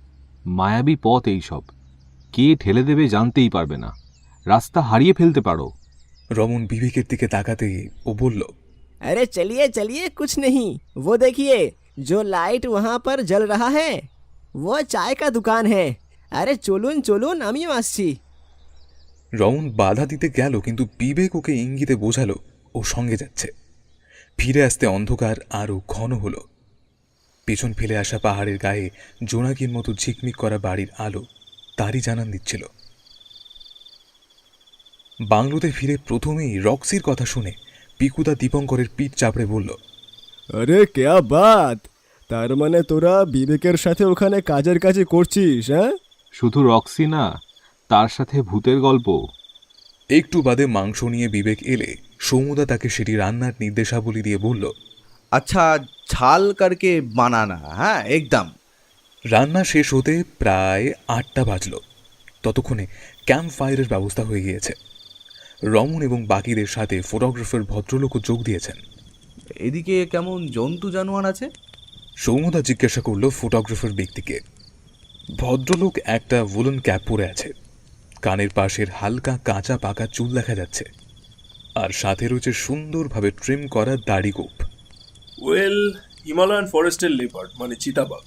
F: মায়াবী পথ এইসব, কে ঠেলে দেবে জানতেই পারবে না, রাস্তা হারিয়ে ফেলতে পারো।
B: রমন বিবেকের দিকে তাকাতে ও বলল,
H: अरे चलिए चलिए, कुछ नहीं, वो देखिए जो लाइट वहाँ पर जल रहा है, वो चाय का दुकान है। अरे चलुन चलुन, আমিও আসছি।
B: রমন বাধা দিতে গেল, কিন্তু বিবেক ওকে ইঙ্গিতে বোঝালো ও সঙ্গে যাচ্ছে। ফিরে আসতে অন্ধকার আরও ঘন হলো। পেছন ফেলে আসা পাহাড়ের গায়ে জোনাকির মতো ঝিকমিক করা বাড়ির আলো তারই জানান দিচ্ছিল। বাংলোতে ফিরে প্রথমেই রক্সির কথা শুনে পিকুদা দীপঙ্করের পিঠ চাপড়ে বলল,
E: আরে কেয়া বাত, তার মানে তোরা বিবেকের সাথে ওখানে কাজের কাজে করছিস? হ্যাঁ,
F: শুধু রক্সি না, তার সাথে ভূতের গল্প।
B: একটু বাদে মাংস নিয়ে বিবেক এলে সৌমুদা তাকে সেটি রান্নার নির্দেশাবলী দিয়ে বলল,
D: अच्छा छाल करके बनाना, हाँ एकदम।
B: রান্না শেষ হতে প্রায় 8টা বাজল। ততক্ষণে ক্যাম্প ফায়ারের ব্যবস্থা হয়ে গিয়েছে। রমন এবং বাকিদের সাথে ফটোগ্রাফার ভদ্রলোকও যোগ দিয়েছেন।
D: এদিকে কেমন জন্তু জানোয়ার আছে?
B: সৌমদা জিজ্ঞাসা করল ফটোগ্রাফার ব্যক্তিকে। ভদ্রলোক একটা উলেন ক্যাপ পরে আছে, কানের পাশের হালকা কাঁচা পাকা চুল দেখা যাচ্ছে, আর সাথে রয়েছে সুন্দরভাবে ট্রিম করা দাড়ি গোপ।
J: ওয়েল, হিমালয়ান ফরেস্টের লেপার্ড মানে চিতাবাঘ,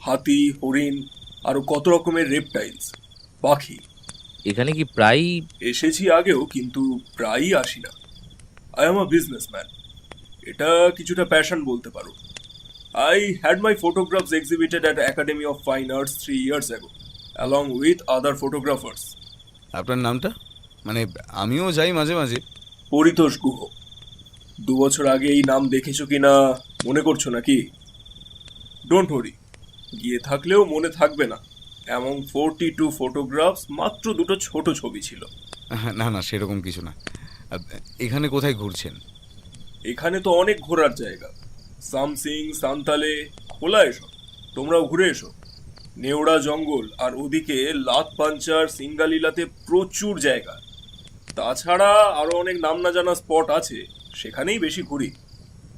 J: হাতি, হরিণ, আরো কত রকমের রেপটাইলস, পাখি।
G: এখানে কি প্রায়ই
J: এসেছি আগেও, কিন্তু প্রায়ই আসি না। আই এম আ বিজনেসম্যান, এটা কিছুটা প্যাশন বলতে পারো। I had my photographs এক্সিবিটেড at academy of fine arts 3 years ago, along with other photographers.
C: আপনার নামটা? মানে আমিও যাই মাঝে মাঝে।
J: পরিতোষ গুহ। 2 বছর আগে এই নাম দেখেছো কিনা মনে করছো নাকি? ডোন্ট ওয়ারি, গিয়ে থাকলেও মনে থাকবে না। এমন 42 ফটোগ্রাফস, মাত্র 2টো ছোট ছবি ছিল।
C: না না, সেরকম কিছু না। এখানে কোথায় ঘুরছেন?
J: এখানে তো অনেক ঘোরার জায়গা, সামসিং, সান্তালে, খোলা এসো, তোমরাও ঘুরে এসো। নেওড়া জঙ্গল, আর ওদিকে লাত পাঞ্চার, সিঙ্গালীলাতে প্রচুর জায়গা। তাছাড়া আরো অনেক নাম না জানা স্পট আছে, সেখানেই বেশি ঘুরি।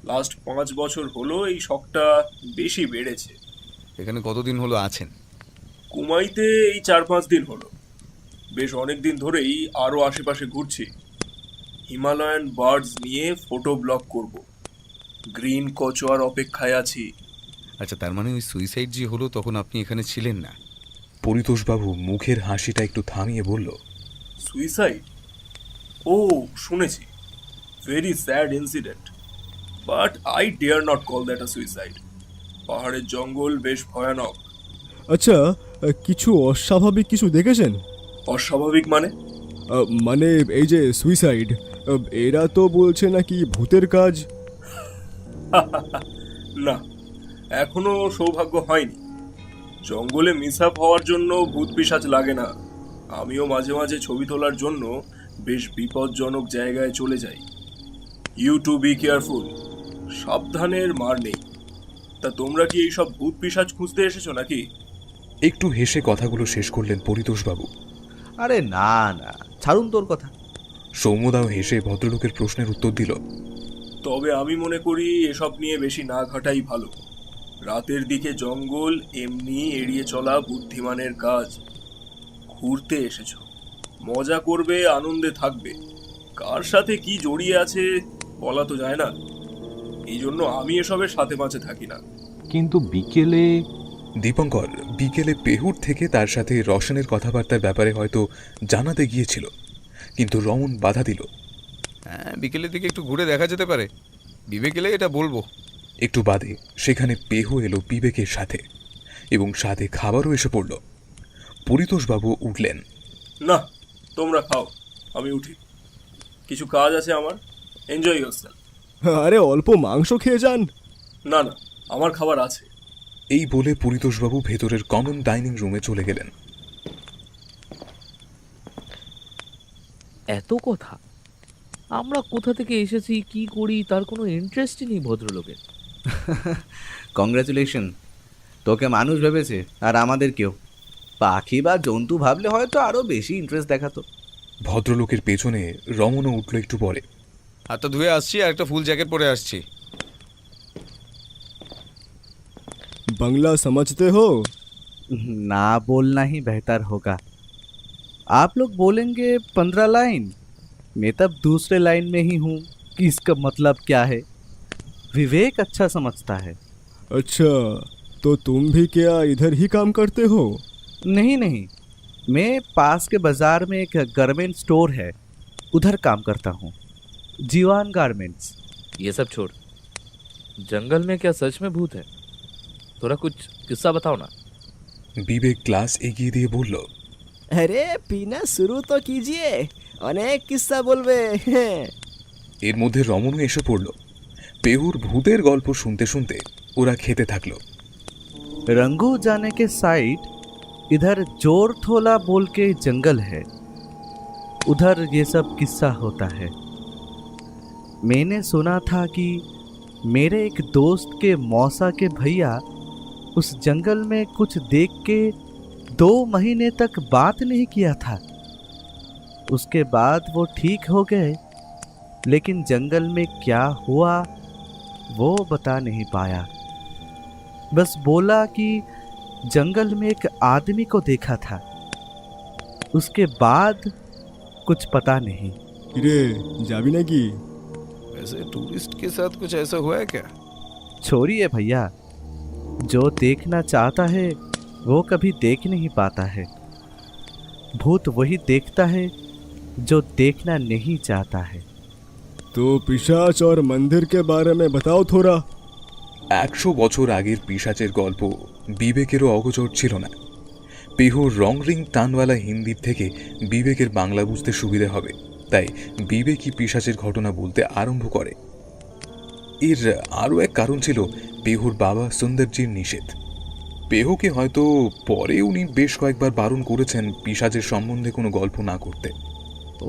J: লাস্ট 5 বছর হলো এই শখটা বেশি বেড়েছে।
C: এখানে কতদিন হলো আছেন?
J: কুমাইতে এই 4-5 দিন হলো। বেশ অনেক দিন ধরেই আরও আশেপাশে ঘুরছি। হিমালয়ান বার্ডস নিয়ে ফটো ব্লগ করব। গ্রিন কচুয়ার অপেক্ষায় আছি।
C: আচ্ছা, তার মানে ওই সুইসাইড যে হলো তখন আপনি এখানে ছিলেন না?
B: পরিতোষবাবু মুখের হাসিটা একটু থামিয়ে বলল,
J: সুইসাইড? ও, শুনেছি। Very sad incident, but I dare not call that a suicide. পাহাড়ের জঙ্গল বেশ ভয়ানক।
E: আচ্ছা, কিছু অস্বাভাবিক কিছু দেখেছেন?
J: অস্বাভাবিক মানে?
E: মানে এই যে সুইসাইড, এরা তো বলছে নাকি ভূতের কাজ।
J: না, এখনো সৌভাগ্য হয়নি। জঙ্গলে মিসআপ হওয়ার জন্য ভূত পিশাচ লাগে না। আমিও মাঝে মাঝে ছবি তোলার জন্য বেশ বিপজ্জনক জায়গায় চলে যাই। ইউ টু বি কেয়ারফুল, সাবধানের মার নেই। তা তোমরা কি এইসব ভূত পিশাচ খুঁজতে এসেছো নাকি?
B: একটু হেসে কথাগুলো শেষ করলেন পরিতোষবাবু।
D: আরে না না, ছাড়ুন তোর কথা।
B: সৌম্যদাও হেসে ভদ্রলোকের প্রশ্নের উত্তর দিল,
J: তবে আমি মনে করি এসব নিয়ে বেশি না ঘাটাই ভালো। রাতের দিকে জঙ্গল এমনি এড়িয়ে চলা বুদ্ধিমানের কাজ। ঘুরতে এসেছো, মজা করবে, আনন্দে থাকবে। কার সাথে কি জড়িয়ে আছে বলা তো যায় না, এই জন্য আমি এসবের সাথে মাঝে থাকি না।
F: কিন্তু বিকেলে
B: দীপঙ্কর বিকেলে পেহুর থেকে তার সাথে রশনের কথাবার্তার ব্যাপারে হয়তো জানাতে গিয়েছিল, কিন্তু রমন বাধা দিল।
C: হ্যাঁ, বিকেলের দিকে একটু ঘুরে দেখা যেতে পারে, বিবেক এলে এটা বলবো।
B: একটু বাদে সেখানে পেহু এলো বিবেকের সাথে, এবং সাথে খাবারও এসে পড়ল। পরিতোষবাবু উঠলেন।
J: না, তোমরা খাও, আমি উঠি, কিছু কাজ আছে আমার। Enjoy yourself.
E: আরে অল্প মাংস খেয়ে যান।
J: না না, আমার খাবার আছে।
B: এই বলে পরিতোষবাবু ভেতরের কমন ডাইনিং রুমে চলে গেলেন।
G: এত কথা, আমরা কোথা থেকে এসেছি কি করি তার কোনো ইন্টারেস্টই নেই ভদ্রলোকের।
D: কংগ্রাচুলেশন, তোকে মানুষ ভেবেছে আর আমাদেরকেও। পাখি বা জন্তু ভাবলে হয়তো আরও বেশি ইন্টারেস্ট দেখাতো।
B: ভদ্রলোকের পেছনে রমনও উঠল একটু পরে।
C: হাতটা ধুয়ে আসছি আর একটা ফুল জ্যাকেট পরে আসছি।
E: বাংলা समझते हो?
D: ना बोलना ही बेहतर होगा। आप लोग बोलेंगे 15 लाइन, मैं तब दूसरे लाइन में ही हूँ कि इसका मतलब क्या है। विवेक अच्छा समझता है।
E: अच्छा, तो तुम भी क्या इधर ही काम करते हो?
D: नहीं नहीं, मैं पास के बाजार में एक गारमेंट स्टोर है, उधर काम करता हूँ, जीवान गारमेंट्स।
G: ये सब छोड़, जंगल में क्या सच में भूत है? थोड़ा कुछ किस्सा बताओ ना।
B: বিবেক গ্লাস এগিয়ে দিয়ে বলল।
H: अरे पीना शुरू तो कीजिए, अनेक किस्सा बोलबे।
B: এর মধ্যে রমনও এসে পড়ল। পেহুর ভূতের গল্প শুনতে শুনতে ওরা খেতে থাকলো।
D: रंगू जाने के साइड इधर जोर थोला बोल के जंगल है, उधर ये सब किस्सा होता है। मैंने सुना था कि मेरे एक दोस्त के मौसा के भैया उस जंगल में कुछ देख के 2 महीने तक बात नहीं किया था। उसके बाद वो ठीक हो गए, लेकिन जंगल में क्या हुआ वो बता नहीं पाया। बस बोला कि जंगल में एक आदमी को देखा था, उसके बाद कुछ पता नहीं।
E: रे जाबी ना की?
C: वैसे टूरिस्ट के साथ कुछ ऐसा हुआ है क्या?
D: छोड़िए भैया, जो देखना चाहता है वो कभी देख नहीं पाता है। भूत वही देखता है जो देखना नहीं चाहता है।
E: तो पिशाच और मंदिर के बारे में बताओ थोड़ा।
B: 100 বছর আগের পিশাচের গল্প বিবেকেরও অগোচর ছিল না। পেহুর রং রিং টানওয়ালা হিন্দির থেকে বিবেকের বাংলা বুঝতে সুবিধে হবে, তাই বিবেকই পিশাচের ঘটনা বলতে আরম্ভ করে। এর আরও এক কারণ ছিল পেহুর বাবা সুন্দরজির নিষেধ। পেহুকে হয়তো পরে উনি বেশ কয়েকবার বারণ করেছেন পিশাচের সম্বন্ধে কোনো গল্প না করতে।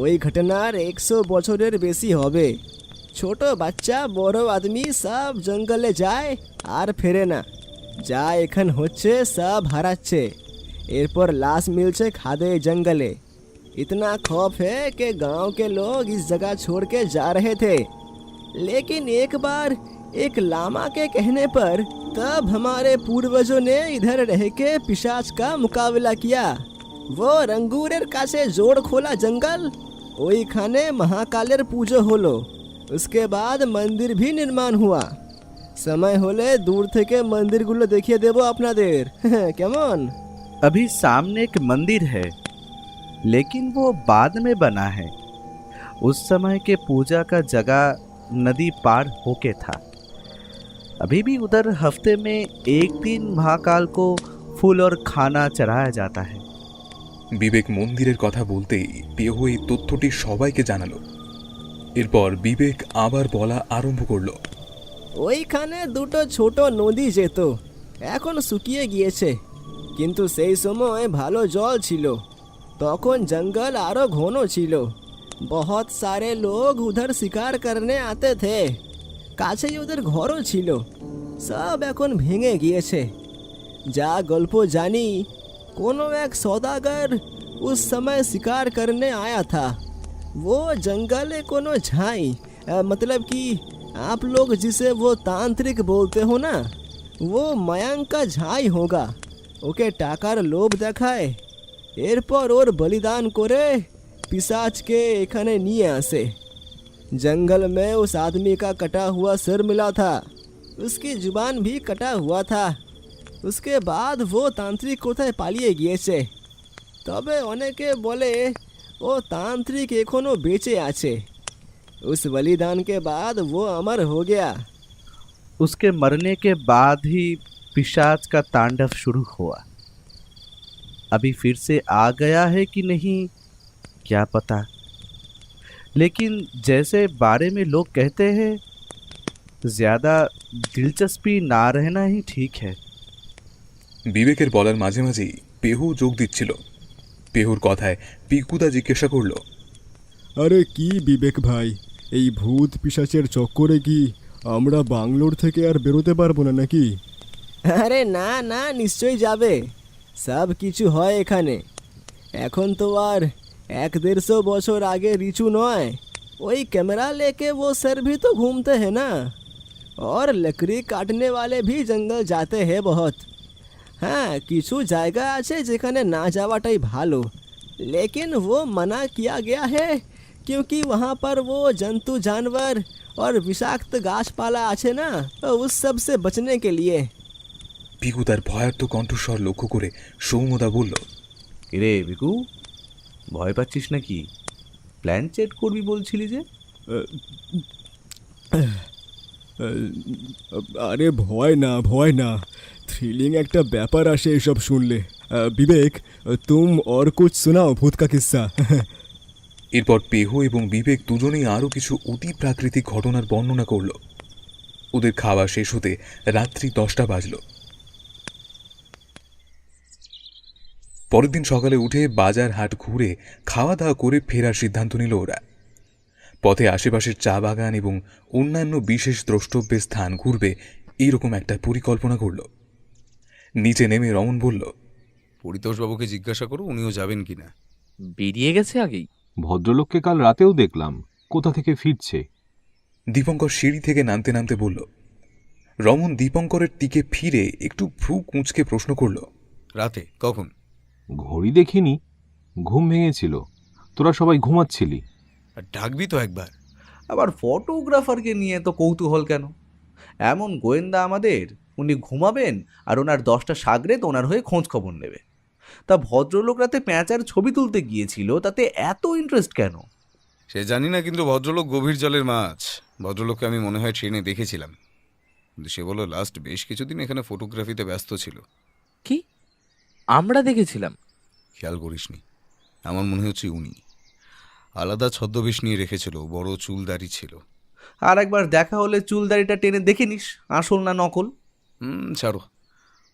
H: ওই ঘটনার 100 বছরের বেশি হবে। ছোট বাচ্চা বড় আদমি সব জঙ্গলে যায় আর ফেরে না। যা এখন হচ্ছে সব হারাচ্ছে, এরপর লাশ मिलছে खादे जंगले। इतना खौफ है कि गांव के लोग इस जगह छोड़ के जा रहे थे, लेकिन एक बार एक लामा के कहने पर तब हमारे पूर्वजों ने इधर रह के पिशाच का मुकाबला किया। वो रंगूरेर काছে जोड़ खोला जंगल, ওইখানে মহাকালের পুজো হলো। उसके बाद मंदिर भी निर्माण हुआ। समय होले दूर থেকে মন্দিরগুলো দেখিয়ে দেব আপনাদের। কেমন?
D: अभी सामने एक मंदिर है, लेकिन वो बाद में बना है। उस समय के पूजा का जगह नदी पार होके था। अभी भी उधर हफ्ते में एक दिन महाकाल को फूल और खाना चढ़ाया जाता है।
B: বিবেক মন্দিরের কথা বলতেই পেহু এই তথ্যটি সবাইকে জানালো। এরপর বিবেক আবার বলা আরম্ভ করলো।
H: ওইখানে দুটো ছোট নদী যেত, এখন শুকিয়ে গিয়েছে, কিন্তু সেই সময় ভালো জল ছিল। তখন জঙ্গল আরো ঘন ছিল। बहुत सारे लोग उधर शिकार करने आते थे। কাছেই ওদের ঘরও ছিল। সব এখন ভেঙে গিয়েছে। যা গল্প জানি, कोनो एक सौदागर उस समय शिकार करने आया था। वो जंगल कोनो झाई, मतलब कि आप लोग जिसे वो तांत्रिक बोलते हो ना, वो मयंक का झाई होगा। ओके टाकार लोभ देखाয়, এরপর ওর বলিদান করে पिशाच के एखाने निये आसे। जंगल में उस आदमी का कटा हुआ सिर मिला था, उसकी जुबान भी कटा हुआ था। उसके बाद वो तांत्रिक कोথায় পালিয়ে গিয়েছে। তবে অনেকে বলে ও तांत्रिक এখনো বেঁচে আছে। उस बलिदान के बाद वो अमर हो गया।
D: उसके मरने के बाद ही पिशाच का तांडव शुरू हुआ। अभी फिर से आ गया है कि नहीं क्या पता, लेकिन जैसे बारे में लोग कहते हैं ज़्यादा दिलचस्पी ना रहना ही ठीक है।
B: বিবেকের বলার মাঝে মাঝেই পেহু যোগ দিচ্ছিল। পেহুর কথায় পিকুদা জিজ্ঞাসা করলো,
E: আরে কি বিবেক ভাই, এই ভূত পিশাচের চক্করে কি আমরা বাংলোর থেকে আর বেরোতে পারবো না নাকি?
H: আরে না না, নিশ্চয়ই যাবে। সব কিছু হয় এখানে। এখন তো আর 100-150 বছর আগে রিচু নয়। वही कैमरा लेके वो सर भी तो घूमते हैं ना, और लकड़ी काटने वाले भी जंगल जाते हैं बहुत। हाँ, কিছু জায়গা আছে যেখানে না যাওয়াটাই ভালো, लेकिन वो मना किया गया है क्योंकि वहाँ पर वो जंतु जानवर और विषाक्त घास पाला আছে না, उस सब से बचने के लिए।
B: পিকু তার ভয়ার্ত কণ্ঠস্বর লক্ষ্য করে সৌমদা বলল,
D: কিরে বিকু, ভয় পাচ্ছিস নাকি? প্ল্যান চেট করবি বলছিলি যে?
E: আরে ভয় না, থ্রিলিং একটা ব্যাপার আসে এসব শুনলে। বিবেক, তুম और कुछ सुनाओ भूत का किस्सा।
B: এরপর পেহু এবং বিবেক দুজনেই আরও কিছু অতি প্রাকৃতিক ঘটনার বর্ণনা করল। ওদের খাওয়া শেষ হতে রাত্রি 10টা বাজল। পরের দিন সকালে উঠে বাজার হাট ঘুরে খাওয়া দাওয়া করে ফেরার সিদ্ধান্ত নিল ওরা। পথে আশেপাশের চা বাগান এবং অন্যান্য বিশেষ দ্রষ্টব্যের স্থান ঘুরবে এইরকম একটা পরিকল্পনা করল। নিচে নেমে রমন বলল,
C: পরিতোষবাবুকে জিজ্ঞাসা করো উনিও যাবেন কিনা।
G: বেরিয়ে গেছে আগেই?
F: ভদ্রলোককে কাল রাতেও দেখলাম, কোথা থেকে ফিরছে।
B: দীপঙ্কর সিঁড়ি থেকে নামতে নামতে বলল। রমন দীপঙ্করের দিকে ফিরে একটু ভ্রু কুঁচকে প্রশ্ন করল,
C: রাতে কখন?
F: ঘড়ি দেখিনি, ঘুম ভেঙেছিল, তোরা সবাই ঘুমাচ্ছিলি।
C: আর ডাকবি তো একবার।
D: আবার ফটোগ্রাফারকে নিয়ে তো কৌতূহল কেন? এমন গোয়েন্দা আমাদের, উনি ঘুমাবেন আর ওনার 10টা সাগরেদ ওনার হয়ে খোঁজ খবর নেবে। তা ভদ্রলোক রাতে প্যাঁচার ছবি তুলতে গিয়েছিল, তাতে এত ইন্টারেস্ট কেন?
C: সে জানি না, কিন্তু ভদ্রলোক গভীর জলের মাছ। ভদ্রলোককে আমি মনে হয় ট্রেনে দেখেছিলাম, কিন্তু সে বলো লাস্ট বেশ কিছুদিন এখানে ফটোগ্রাফিতে ব্যস্ত ছিল।
G: কি আমরা দেখেছিলাম?
C: খেয়াল করিসনি? আমার মনে হচ্ছে উনি আলাদা ছদ্মবেশ নিয়ে রেখেছিল, বড় চুলদারি ছিল।
D: আর একবার দেখা হলে চুলদারিটা টেনে দেখে নিস আসল না নকল।
C: ছাড়ো,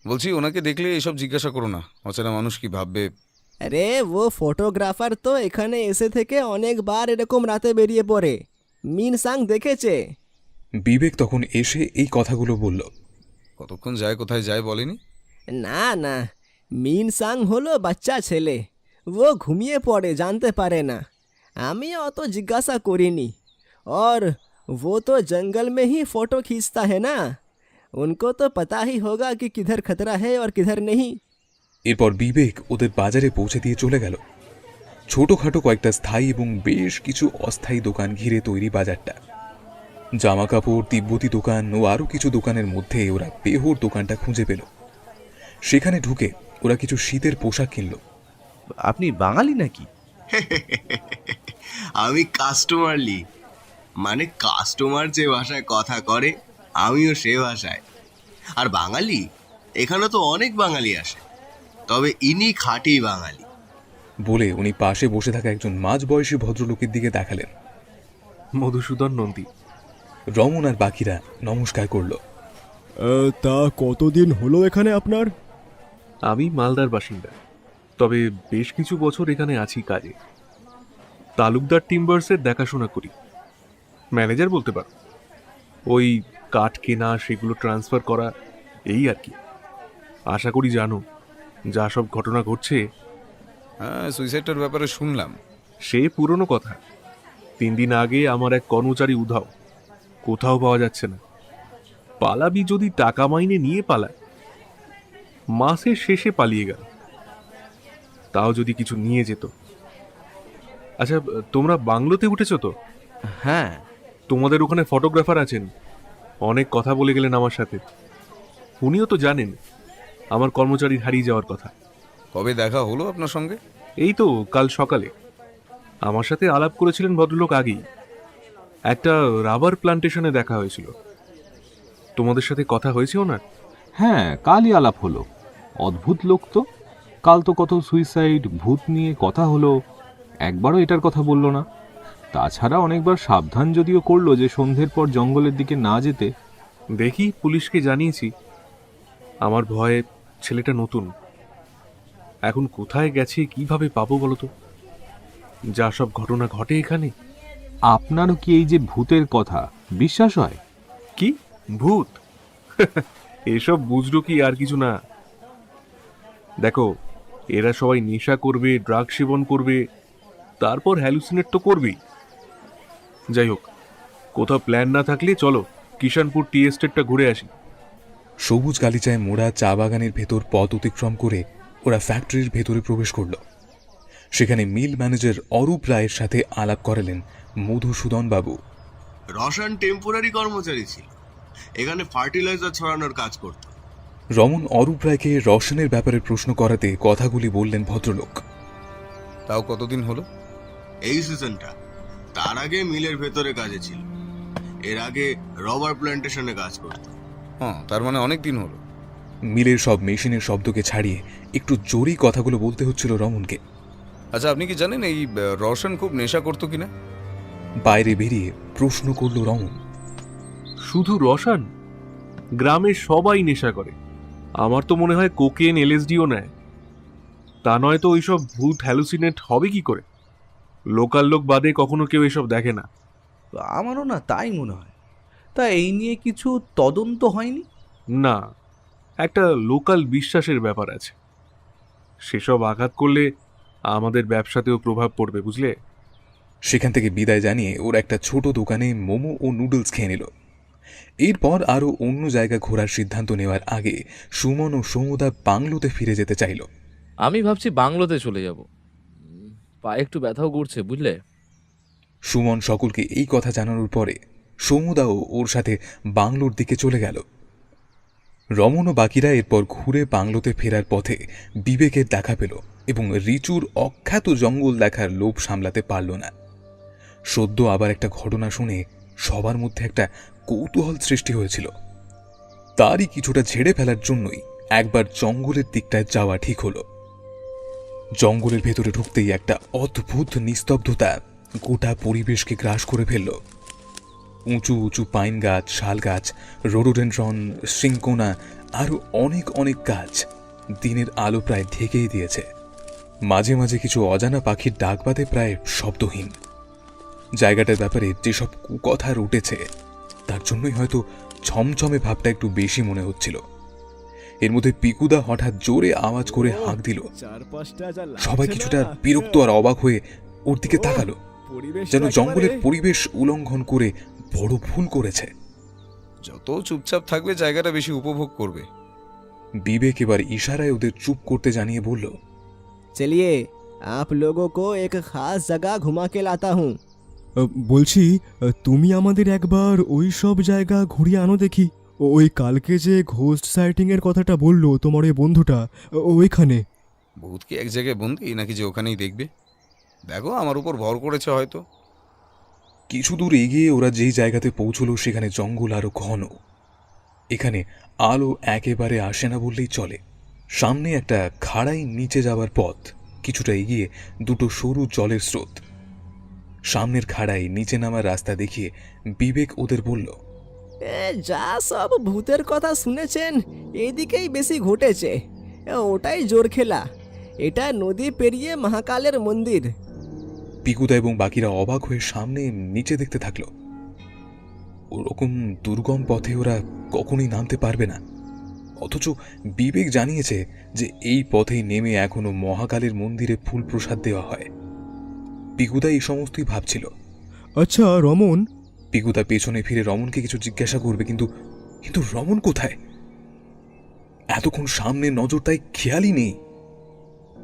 C: বলছি ওনাকে দেখলে এসব জিজ্ঞাসা করো না, অচেনা মানুষ কি ভাববে।
H: আরে वो ফটোগ্রাফার তো এখানে এসে থেকে অনেকবার এরকম রাতে বেরিয়ে পড়ে, মিনসাং দেখেছে।
B: বিবেক তখন এসে এই কথাগুলো বলল।
C: কতক্ষণ যায় কোথায় যায় বলেনি?
H: না না, মিনসাং হলো বাচ্চা ছেলে, ও ঘুমিয়ে পড়ে, জানতে পারে না। আমি অত জিজ্ঞাসা করিনি। और वो तो जंगल में ही फ़ोटो खींचता है ना, उनको तो पता ही होगा कि किधर खतरा है और किधर नहीं।
B: এরপর বিবেক ওদের বাজারে পৌঁছে দিয়ে চলে গেল। ছোটখাটো কয়েকটা স্থায়ী এবং বেশ কিছু অস্থায়ী দোকান ঘিরে তৈরি বাজারটা। জামা কাপড়, তিব্বতী দোকান ও আরও কিছু দোকানের মধ্যে ওরা পেহুর দোকানটা খুঁজে পেল। সেখানে ঢুকে ওরা কিছু শীতের পোশাক কিনল।
D: আপনি বাঙালি নাকি?
K: আমি কাস্টমারলি, মানে কাস্টমার যে ভাষায় কথা করে আমিও সে ভাষায়। আর বাঙালি, এখানে তো অনেক বাঙালি আসে, তবে ইনি খাঁটি বাঙালি।
B: বলে উনি পাশে বসে থাকা একজন মাঝবয়সী ভদ্রলোকের দিকে দেখালেন।
G: মধুসূদন নন্দী।
B: রমন আর বাকিরা নমস্কার করল।
E: তা কতদিন হলো এখানে আপনার?
L: আমি মালদার বাসিন্দা, তবে বেশ কিছু বছর এখানে আছি কাজে। তালুকদার টিম্বার্সের দেখাশোনা করি, ম্যানেজার বলতে পারো। ওই কাঠ কেনা, সেগুলো ট্রান্সফার করা, এই আর কি। আশা করি জানো যা সব ঘটনা ঘটছে।
C: হ্যাঁ, সুইসাইডটার ব্যাপারে শুনলাম।
L: সে পুরনো কথা। 3 দিন আগে আমার এক কর্মচারী উধাও, কোথাও পাওয়া যাচ্ছে না। পালাবি যদি টাকা মাইনে নিয়ে পালায়, মাসের শেষে পালিয়ে গেল, তাও যদি কিছু নিয়ে যেত। আচ্ছা, তোমরা বাংলোতে উঠেছো তো?
D: হ্যাঁ।
L: তোমাদের ওখানে ফটোগ্রাফার আছেন, অনেক কথা বলে গেলেন আমার সাথে। উনিও তো জানেন আমার কর্মচারীর হারিয়ে যাওয়ার কথা।
C: কবে দেখা হলো আপনার সঙ্গে?
L: এই তো কাল সকালে আমার সাথে আলাপ করেছিলেন ভদ্রলোক আগেই। একটা রাবার প্লান্টেশনে দেখা হয়েছিল। তোমাদের সাথে কথা হয়েছে ওনার?
F: হ্যাঁ, কালই আলাপ হলো। অদ্ভুত লোক তো। কাল তো কত সুইসাইড, ভূত নিয়ে কথা হলো, একবারও এটার কথা বললো না। তাছাড়া অনেকবার সাবধান যদিও করলো যে সন্ধ্যের পর জঙ্গলের দিকে না যেতে।
L: দেখি, পুলিশকে জানিয়েছি। আমার ভয়ে ছেলেটা নতুন, এখন কোথায় গেছে কিভাবে পাবো বলো তো? যা সব ঘটনা ঘটে এখানে।
F: আপনারও কি এই যে ভূতের কথা বিশ্বাস হয়?
L: কি ভূত? এসব বুঝলো কি আর কিছু না। দেখো, এরা সবাই নেশা করবে, ড্রাগ সেবন করবে, তারপর হ্যালুসিনেট তো করবেই। যাই হোক, কোথাও প্ল্যান না থাকলে চলো কিষানপুর টি এস্টেটটা ঘুরে আসি।
B: সবুজ গালিচায় মোড়া চা বাগানের ভেতর পথ অতিক্রম করে ওরা ফ্যাক্টরির ভেতরে প্রবেশ করল। সেখানে মিল ম্যানেজার অরূপ রায়ের সাথে আলাপ করালেন মধুসূদন বাবু।
K: রসায়ন টেম্পোরারি কর্মচারী ছিল, এখানে ফার্টিলাইজার ছড়ানোর কাজ করত।
B: রমন অরূপ রায়কে রসায়নের ব্যাপারে প্রশ্ন করাতে কথাগুলি বললেন ভদ্রলোক।
C: তাও কতদিন হলো?
K: এই সিজনটা। তার আগে মিলের ভেতরে কাজে ছিল, এর আগে রবার প্ল্যান্টেশনে কাজ করত।
C: হ্যাঁ, তার মানে অনেক দিন হলো।
B: মিলের সব মেশিনের শব্দকে ছাড়িয়ে একটু জোরেই কথাগুলো বলতে হচ্ছিল রমনকে।
C: আচ্ছা, আপনি কি জানেন এই রওশন খুব নেশা করতো কিনা?
B: বাইরে বেরিয়ে প্রশ্ন করল রমন।
L: শুধু রসায়ন? গ্রামের সবাই নেশা করে। আমার তো মনে হয় কোকেন, এলএসডিও নেয়। তা নয় তো ওইসব ভূত হ্যালুসিনেট হবে কি করে? লোকাল লোক বাদে কখনো কেউ এসব দেখে না।
D: আমারও না তাই মনে হয়। তা এই নিয়ে কিছু তদন্ত হয়নি?
L: না, একটা লোকাল বিশ্বাসের ব্যাপার আছে। সেসব আঘাত করলে আমাদের ব্যবসাতেও প্রভাব পড়বে, বুঝলে?
B: সেখান থেকে বিদায় জানিয়ে ওরা একটা ছোট দোকানে মোমো ও নুডলস খেয়ে নিল। এরপর আরও অন্য জায়গা ঘোরার সিদ্ধান্ত নেওয়ার আগে সুমন ও সৌমদা বাংলোতে ফিরে যেতে চাইল।
G: আমি ভাবছি বাংলোতে চলে যাব। পায়ে একটু ব্যথাও করছে, বুঝলে?
B: সুমন সকলকে এই কথা জানানোর পরে সৌমদাও ওর সাথে বাংলোর দিকে চলে গেল। রমন ও বাকিরা এরপর ঘুরে বাংলোতে ফেরার পথে বিবেকের দেখা পেল এবং রিচুর অখ্যাত জঙ্গল দেখার লোভ সামলাতে পারল না। সদ্য আবার একটা ঘটনা শুনে সবার মধ্যে একটা কৌতূহল সৃষ্টি হয়েছিল। তারই কিছুটা ঝেড়ে ফেলার জন্যই একবার জঙ্গলের দিকটায় যাওয়া ঠিক হলো। জঙ্গলের ভেতরে ঢুকতেই একটা অদ্ভুত নিস্তব্ধতা গোটা পরিবেশকে গ্রাস করে ফেলল। উঁচু উঁচু পাইন গাছ, শাল গাছ, রোডোডেনড্রন, সিঙ্কোনা আরও অনেক অনেক গাছ দিনের আলো প্রায় ঢেকেই দিয়েছে। মাঝে মাঝে কিছু অজানা পাখির ডাক বাদে প্রায় শব্দহীন। জায়গাটার ব্যাপারে যেসব কুকথা উঠেছে তার জন্যই হয়তো ছমছমে ভাবটা একটু বেশি মনে হচ্ছিল। এর মধ্যে পিকুদা হঠাৎ জোরে আওয়াজ করে হাঁক দিল। সবাই কিছুটা বিরক্ত আর অবাক হয়ে ওর দিকে তাকালো, যেন জঙ্গলের পরিবেশ উল্লঙ্ঘন করে বড় ভুল করেছে।
C: যত চুপচাপ থাকবে জায়গাটা বেশি উপভোগ করবে।
B: বিবেক এবার ইশারায় ওদের চুপ করতে জানিয়ে বলল,
H: चलिए आप लोगों को एक खास जगह घुमा के लाता हूँ।
E: বলছি, তুমি আমাদের একবার ওই সব জায়গা ঘুরিয়ে আনো দেখি। ওই কালকে যে ঘোস্ট সাইটিং এর কথাটা বললো তোমার ওই বন্ধুটা, ওইখানে।
C: ভূত কি এক জায়গায় বন্দি নাকি যে ওখানেই দেখবে? দেখো, আমার উপর ভর করেছে হয়তো।
B: কিছু দূর এগিয়ে ওরা যেই জায়গাতে পৌঁছলো সেখানে জঙ্গল আরো ঘন। এখানে আলো একেবারে আসে না বললেই চলে। সামনে একটা খাড়াই নিচে যাওয়ার পথ, কিছুটা এগিয়ে দুটো সরু জলের স্রোত। সামনের খাড়াই নিচে নামার রাস্তা দেখিয়ে বিবেক ওদের বলল,
H: যা সব ভূতের কথা শুনেছেন এদিকেই বেশি ঘটেছে। ওটাই জোর খেলা। এটা নদী পেরিয়ে মহাকালের মন্দির।
B: পিকুদা এবং বাকিরা অবাক হয়ে সামনে নিচে দেখতে থাকলো। ওরকম দুর্গম পথে ওরা কখনোই নামতে পারবে না, অথচ বিবেক জানিয়েছে যে এই পথেই নেমে এখনো মহাকালের মন্দিরে ফুল প্রসাদ দেওয়া হয়। পিকুদা এই সমস্তই ভাবছিল।
E: আচ্ছা রমন।
B: পিকুদা পেছনে ফিরে রমনকে কিছু জিজ্ঞাসা করবে, কিন্তু রমন কোথায়? এতক্ষণ সামনে নজর তাই খেয়ালই নেই।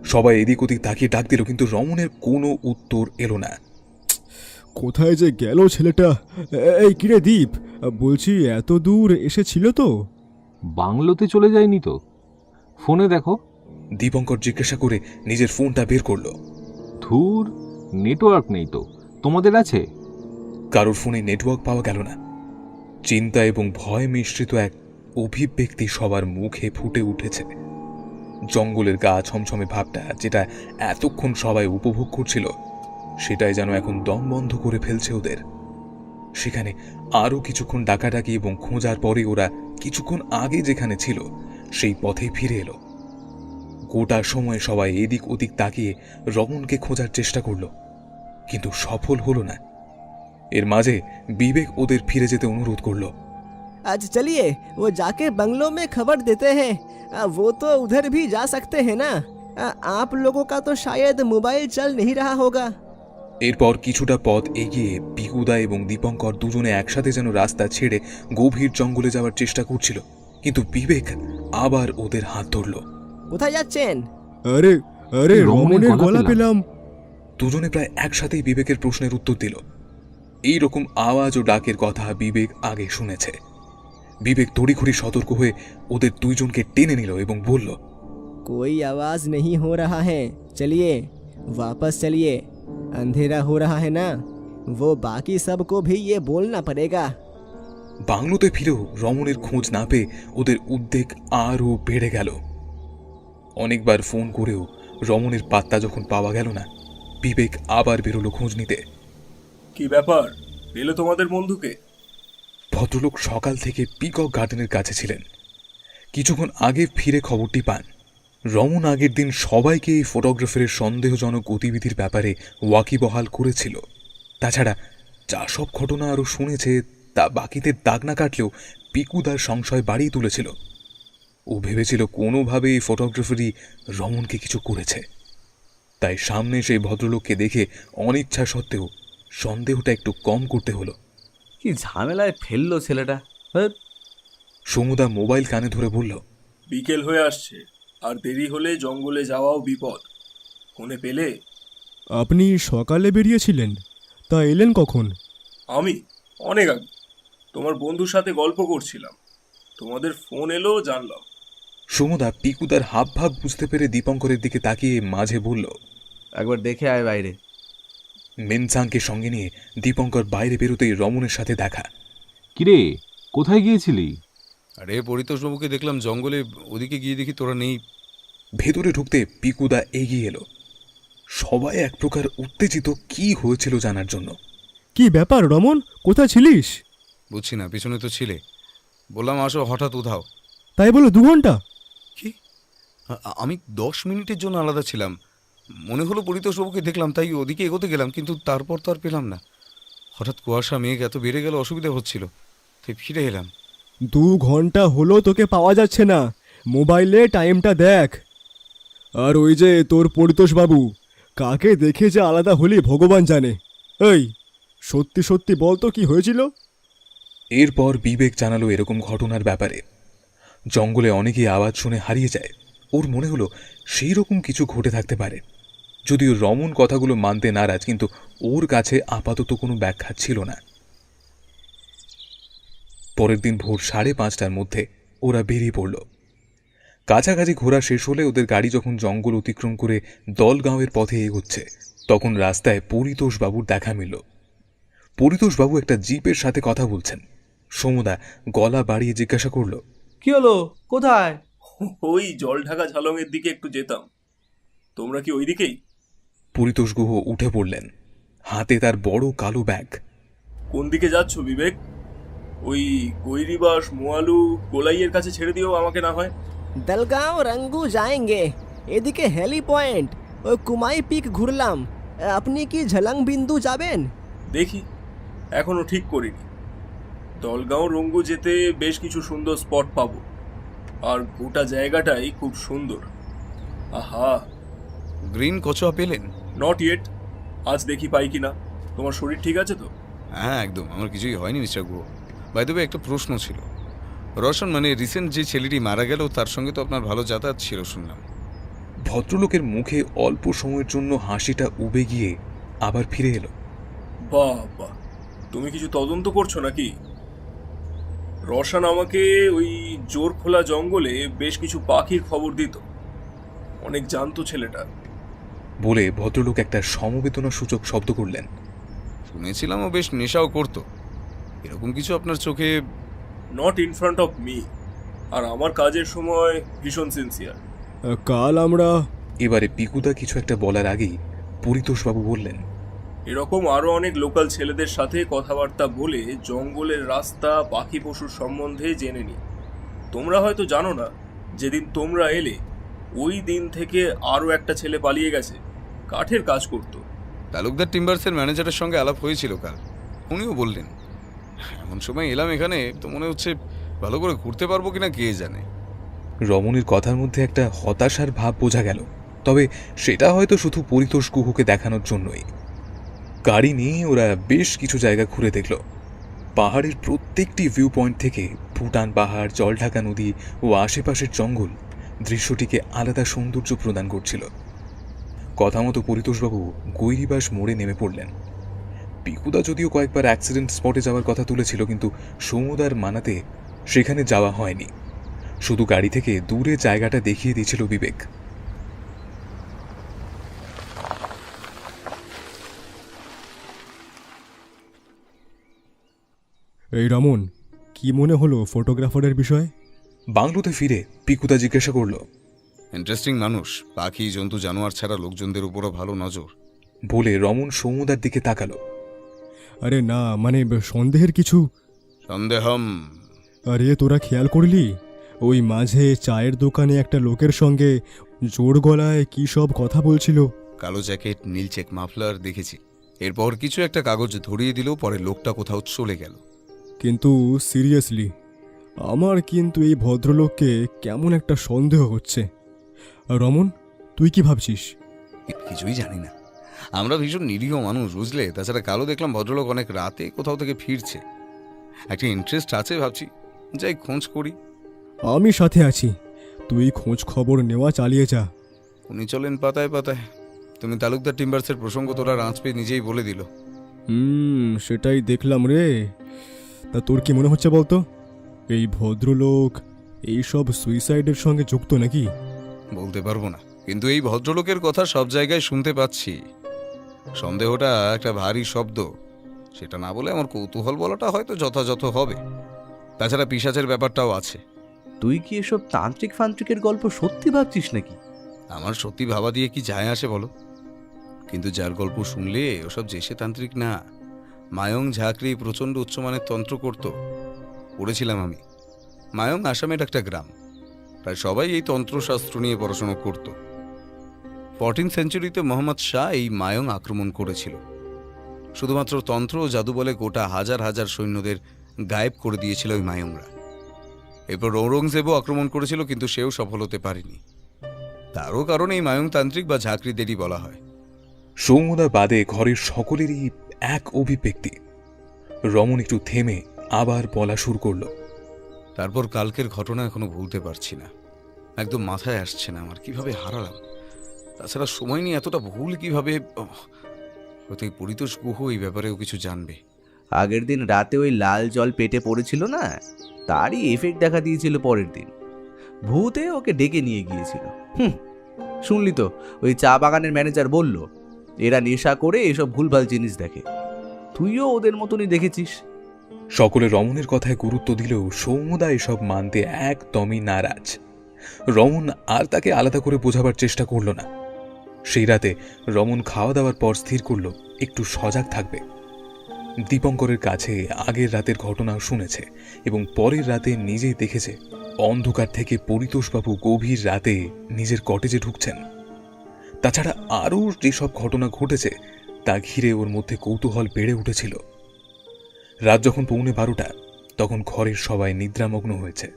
B: সবাই এদিক ওদিক তাকিয়ে ডাক দিল, কিন্তু রমনের কোনো উত্তর এলো না।
E: কোথায় যে গেল ছেলেটা? এই কিরে দীপ, বলছি এত দূর এসেছিল তো?
F: বাংলোতে চলে যায়নি তো, ফোনে দেখো।
B: দীপঙ্কর জিজ্ঞাসা করে নিজের ফোনটা বের করলো।
F: ধুর, নেটওয়ার্ক নেই তো, তোমাদের আছে?
B: কারোর ফোনে নেটওয়ার্ক পাওয়া গেল না। চিন্তা এবং ভয় মিশ্রিত এক অভিব্যক্তি সবার মুখে ফুটে উঠেছে। জঙ্গলের গা ছমছমে ভাবটা, যেটা এতক্ষণ সবাই উপভোগ করছিল, সেটাই যেন এখন দম বন্ধ করে ফেলছে ওদের। সেখানে আরও কিছুক্ষণ ডাকাডাকি এবং খোঁজার পরে ওরা কিছুক্ষণ আগে যেখানে ছিল সেই পথেই ফিরে এলো। গোটা সময় সবাই এদিক ওদিক তাকিয়ে রমনকে খোঁজার চেষ্টা করলো, কিন্তু সফল হলো না। এর মাঝে বিবেক ওদের ফিরে যেতে অনুরোধ করলো।
H: आज चलिए वो जाके बंगलों में खबर देते हैं। वो तो उधर भी जा सकते हैं ना। आप लोगों का तो शायद मोबाइल चल नहीं रहा होगा।
B: এরপর কিছুটা পথ এগিয়ে পিকুদা এবং দীপঙ্কর দুজনে একসাথে যেন রাস্তা ছেড়ে গভীর জঙ্গলে যাওয়ার চেষ্টা করছিল, কিন্তু বিবেক আবার ওদের হাত ধরল।
H: কোথায় যাচ্ছেন?
E: আরে আরে রমনের গলা পেলাম।
B: দুজনে প্রায় একসাথেই বিবেকের প্রশ্নের উত্তর দিল। এই রকম আওয়াজ ও ডাকের কথা বিবেক আগে শুনেছে। বিবেক তড়িঘড়ি সতর্ক হয়ে ওদের দুইজনকে টেনে নিল এবং বলল,
H: कोई आवाज नहीं हो रहा है, चलिए वापस चलिए। अंधेरा हो रहा है ना, वो बाकी सबको भी ये बोलना पड़ेगा।
B: বাংলোতে ফিরেও রমনের খোঁজ না পেয়ে ওদের উদ্বেগ আরও বেড়ে গেল। অনেকবার ফোন করেও রমনের পাত্তা যখন পাওয়া গেল না, বিবেক আবার বেরোলো খোঁজ নিতে।
J: কি ব্যাপার, পেলে তোমাদের বন্ধুকে?
B: ভদ্রলোক সকাল থেকে পিকক গার্ডেনের কাছে ছিলেন। কিছুক্ষণ আগে ফিরে খবরটি পান। রমন আগের দিন সবাইকে এই ফটোগ্রাফারের সন্দেহজনক গতিবিধির ব্যাপারে ওয়াকিবহাল করেছিল। তাছাড়া যা সব ঘটনা আরও শুনেছে তা বাকিতে দাগ না কাটলেও পিকুদার সংশয় বাড়িয়ে তুলেছিল। ও ভেবেছিল কোনোভাবে এই ফটোগ্রাফারই রমনকে কিছু করেছে। তাই সামনে সেই ভদ্রলোককে দেখে অনিচ্ছা সত্ত্বেও সন্দেহটা একটু কম করতে হলো।
D: কি ঝামেলায় ফেললো ছেলেটা।
B: সমুদা মোবাইল কানে ধরে বলল,
J: বিকেল হয়ে আসছে, আর দেরি হলে জঙ্গলে যাওয়াও বিপদ। ফোনে পেলে?
E: আপনি সকালে বেরিয়েছিলেন, তা এলেন কখন?
J: আমি অনেক আগে তোমার বন্ধুর সাথে গল্প করছিলাম, তোমাদের ফোন এলো, জানলাম।
B: সমুদা পিকুদার হাবভাব বুঝতে পেরে দীপঙ্করের দিকে তাকিয়ে মাঝে বলল,
D: একবার দেখে আয় বাইরে।
B: মেনসাংকে সঙ্গে নিয়ে দীপঙ্কর বাইরে বেরোতেই রমনের সাথে দেখা।
F: কিরে, কোথায় গিয়েছিলি?
C: আরে পরিতোষবাবুকে দেখলাম জঙ্গলে, ওদিকে গিয়ে দেখি তোরা নেই।
B: ভেতরে ঢুকতে পিকুদা এগিয়ে এলো। সবাই এক প্রকার উত্তেজিত, কি হয়েছিল জানার জন্য।
E: কি ব্যাপার রমন, কোথায় ছিলিস?
C: বুঝছি না, পিছনে তো ছিলে, বললাম আসো, হঠাৎ উধাও।
E: তাই বলো 2 ঘন্টা?
C: কি? আমি 10 মিনিটের জন্য আলাদা ছিলাম, মনে হলো পরিতোষবাবুকে দেখলাম, তাই ওদিকে এগোতে গেলাম, কিন্তু তারপর তো আর পেলাম না। হঠাৎ কুয়াশা মেঘ এত বেড়ে গেল, অসুবিধা হচ্ছিল, তাই ফিরে এলাম।
E: 2 ঘন্টা হলো তোকে পাওয়া যাচ্ছে না, মোবাইলে টাইমটা দেখ। আর ওই যে তোর পরিতোষ বাবু, কাকে দেখে যে আলাদা হলি ভগবান জানে। এই সত্যি সত্যি বল তো কি হয়েছিল?
B: এরপর বিবেক জানালো এরকম ঘটনার ব্যাপারে। জঙ্গলে অনেকেই আওয়াজ শুনে হারিয়ে যায়। ওর মনে হলো সেই রকম কিছু ঘটে থাকতে পারে। যদিও রমন কথাগুলো মানতে নারাজ, কিন্তু ওর কাছে আপাতত কোনো ব্যাখ্যা ছিল না। পরের দিন ভোর 5:30টার মধ্যে ওরা বেরিয়ে পড়ল। কাছাকাছি ঘোরা শেষ হলে ওদের গাড়ি যখন জঙ্গল অতিক্রম করে দলগাঁওয়ের পথে এগোচ্ছে, তখন রাস্তায় পরিতোষবাবুর দেখা মিলল। পরিতোষবাবু একটা জিপের সাথে কথা বলছেন। সমুদা গলা বাড়িয়ে জিজ্ঞাসা করল,
D: কি হলো, কোথায়?
J: ওই জল ঢাকা ঝালংয়ের দিকে একটু যেতাম, তোমরা কি ওই দিকেই?
B: পরিতোষ গুহ উঠে পড়লেন, হাতে তার বড় কালো ব্যাগ।
J: কোন দিকে যাচ্ছ বিবেক? ওই কৈরিবাস, মোয়ালু, গোলাইয়ের কাছে ছেড়ে দিও আমাকে না হয়।
H: दलगांव रंगू जाएंगे, এদিকে হেলি পয়েন্ট, ওই কুমাই পিক ঘুরলাম। আপনি কি ঝলং বিন্দু যাবেন?
J: দেখি, এখনো ঠিক করিনি। দলগাঁও রঙ্গু যেতে বেশ কিছু সুন্দর স্পট পাবো, আর গোটা জায়গাটাই খুব সুন্দর। আহা,
C: গ্রিন কচুয়া পেলেন?
J: নট ইয়েট, আজ দেখি পাই কিনা। তোমার শরীর ঠিক আছে তো?
C: হ্যাঁ একদম, আমার কিছুই হয়নি mister Guha. By the way, একটা প্রশ্ন ছিল। রোশন, মানে রিসেন্ট যে ছেলেটি মারা গেল, তার সঙ্গে তো আপনার ভালো যাতায়াত ছিল শুনলাম।
B: ভদ্রলোকের মুখে অল্প সময়ের জন্য হাসিটা উবে গিয়ে আবার ফিরে এলো।
J: বাহ বাহ, তুমি কিছু তদন্ত করছো নাকি? রসান আমাকে ওই জোর খোলা জঙ্গলে বেশ কিছু পাখির খবর দিত, অনেক জানতো ছেলেটা।
B: বলে ভদ্রলোক একটা সমবেদনা সূচক শব্দ করলেন।
C: শুনেছিলাম ও বেশ নেশাও করতো। এরকম কিছু আপনার চোখে?
J: Not in front of me, আর আমার কাজের সময় ভীষণ সিনসিয়ার।
E: কাল আমরা
B: এবারে পিকুদা কিছু একটা বলার আগেই পরিতোষবাবু বললেন,
J: এরকম আরো অনেক লোকাল ছেলেদের সাথে কথাবার্তা বলে জঙ্গলের রাস্তা, পাখি পশুর সম্বন্ধে জেনে নি। তোমরা হয়তো জানো না, যেদিন তোমরা এলে ওই দিন থেকে আরো একটা ছেলে পালিয়ে গেছে, কাঠের কাজ করত।
C: তালুকদার টিম্বার্সের ম্যানেজারের সঙ্গে আলাপ হয়েছিল কাল, উনিও বললেন। এমন সময় এলাম এখানে, তো মনে হচ্ছে ভালো করে ঘুরতে পারবো কিনা কে জানে।
B: রমণীর কথার মধ্যে একটা হতাশার ভাব বোঝা গেল, তবে সেটা হয়তো শুধু পরিতোষ গুহকে দেখানোর জন্যই। গাড়ি নিয়ে ওরা বেশ কিছু জায়গা ঘুরে দেখল। পাহাড়ের প্রত্যেকটি ভিউ পয়েন্ট থেকে ভুটান পাহাড়, জলঢাকা নদী ও আশেপাশের জঙ্গল দৃশ্যটিকে আলাদা সৌন্দর্য প্রদান করছিল। কথা মতো পরিতোষবাবু গৈরিবাস মোড়ে নেমে পড়লেন। পিকুদা যদিও কয়েকবার অ্যাক্সিডেন্ট স্পটে যাওয়ার কথা তুলেছিল, কিন্তু সমুদার মানাতে সেখানে যাওয়া হয়নি। শুধু গাড়ি থেকে দূরে জায়গাটা দেখিয়ে দিয়েছিল বিবেক।
E: এই রমন, কি মনে হলো ফটোগ্রাফারের বিষয়ে?
B: বাংলোতে ফিরে পিকুদা জিজ্ঞাসা করল।
C: ইন্টারেস্টিং মানুষ, পাখি জন্তু জানোয়ার ছাড়া লোকজনদের উপরও ভালো নজর।
B: বলে রমন সমুদার দিকে তাকালো।
E: আরে না, মানে সন্দেহের কিছু?
C: সন্দেহম?
E: আরে তোরা খেয়াল করলি ওই মাঝে চায়ের দোকানে একটা লোকের সঙ্গে জোর গলায় কি সব কথা বলছিল?
C: কালো জ্যাকেট, নীল চেক মাফলার দেখেছি। এরপর কিছু একটা কাগজ ধরিয়ে দিল, পরে লোকটা কোথাও চলে গেল।
E: কিন্তু সিরিয়াসলি আমার কিন্তু এই ভদ্রলোককে কেমন একটা সন্দেহ হচ্ছে। রমন, তুই কি ভাবছিস?
C: কিছুই জানি না, আমরা ভীষণ নিরীহ মানুষ, বুঝলে। তাছাড়া কালো দেখলাম ভদ্রলোক অনেক রাতে কোথাও থেকে ফিরছে। একটা ইন্টারেস্ট আছে, ভাবছি যাই খোঁজ করি।
E: আমি সাথে আছি, তুই খোঁজ খবর নেওয়া চালিয়ে যা।
C: উনি চলেন পাতায় পাতায়। তুমি তালুকদার টিম্বার্সের প্রসঙ্গ তোরা রাঁচ পেয়ে নিজেই বলে দিল।
E: সেটাই দেখলাম রে। তা তোর কি মনে হচ্ছে বলতো, এই ভদ্রলোক এইসব সুইসাইডের সঙ্গে যুক্ত নাকি?
C: বলতে পারবো না, কিন্তু এই ভদ্রলোকের কথা সব জায়গায় শুনতে পাচ্ছি। সন্দেহটা একটা ভারী শব্দ, সেটা না বলে আমার কৌতূহল বলাটা হয়তো যথাযথ হবে। তাছাড়া পিশাচের ব্যাপারটাও আছে।
D: তুই কি এসব তান্ত্রিক ফান্ত্রিকের গল্প সত্যি ভাবছিস নাকি?
C: আমার সত্যি ভাবা দিয়ে কি যায় আসে বলো? কিন্তু যার গল্প শুনলে ওসব যে সে তান্ত্রিক না। মায়ং ঝাঁকড়ি প্রচণ্ড উচ্চমানের তন্ত্র করত, পড়েছিলাম আমি। মায়ং আসামের একটা গ্রাম, প্রায় সবাই এই তন্ত্রশাস্ত্র নিয়ে পড়াশোনা করত। 14th সেঞ্চুরিতে মোহাম্মদ শাহ এই মায়ং আক্রমণ করেছিল। শুধুমাত্র তন্ত্র ও জাদু বলে গোটা হাজার হাজার সৈন্যদের গায়েব করে দিয়েছিল ওই মায়ংরা। এরপর ঔরঙ্গজেবও আক্রমণ করেছিল, কিন্তু সেও সফল হতে পারেনি। তারও কারণ এই মায়ং তান্ত্রিক বা ঝাঁকড়িদেরই বলা হয়।
B: সৌমদা বাদে ঘরের সকলেরই এক অভিব্যক্তি। রমন একটু থেমে আবার বলা শুরু করল।
C: তারপর কালকের ঘটনা এখনো ভুলতে পারছি না, একদম মাথায় আসছে না আমার কিভাবে হারালাম। তাছাড়া সময় নিয়ে এতটা ভুল কিভাবে? হয়তো এই পরিতোষ গুহ এই ব্যাপারেও কিছু জানবে।
D: আগের দিন রাতে ওই লাল জল পেটে পড়েছিল না, তারই এফেক্ট দেখা দিয়েছিল পরের দিন। ভূতে ওকে ডেকে নিয়ে গিয়েছিল। শুনলি তো, ওই চা বাগানের ম্যানেজার বলল এরা নেশা করে এসব ভুলভাল জিনিস দেখে। তুইও ওদের মতনই দেখেছিস।
B: সকলে রমনের কথায় গুরুত্ব দিলেও সৌমদা এসব মানতে একদমই নারাজ। রমন আর তাকে আলাদা করে বোঝাবার চেষ্টা করল না। সেই রাতে রমন খাওয়া দাওয়ার পর স্থির করল একটু সজাগ থাকবে। দীপঙ্করের কাছে আগের রাতের ঘটনা শুনেছে এবং পরের রাতে নিজেই দেখেছে অন্ধকার থেকে পরিতোষবাবু গভীর রাতে নিজের কটেজে ঢুকছেন। তাছাড়া আরও যেসব ঘটনা ঘটেছে তা ঘিরে ওর মধ্যে কৌতূহল বেড়ে উঠেছিল। রাত যখন 12:15, তখন ঘরের সবাই নিদ্রামগ্ন হয়েছে।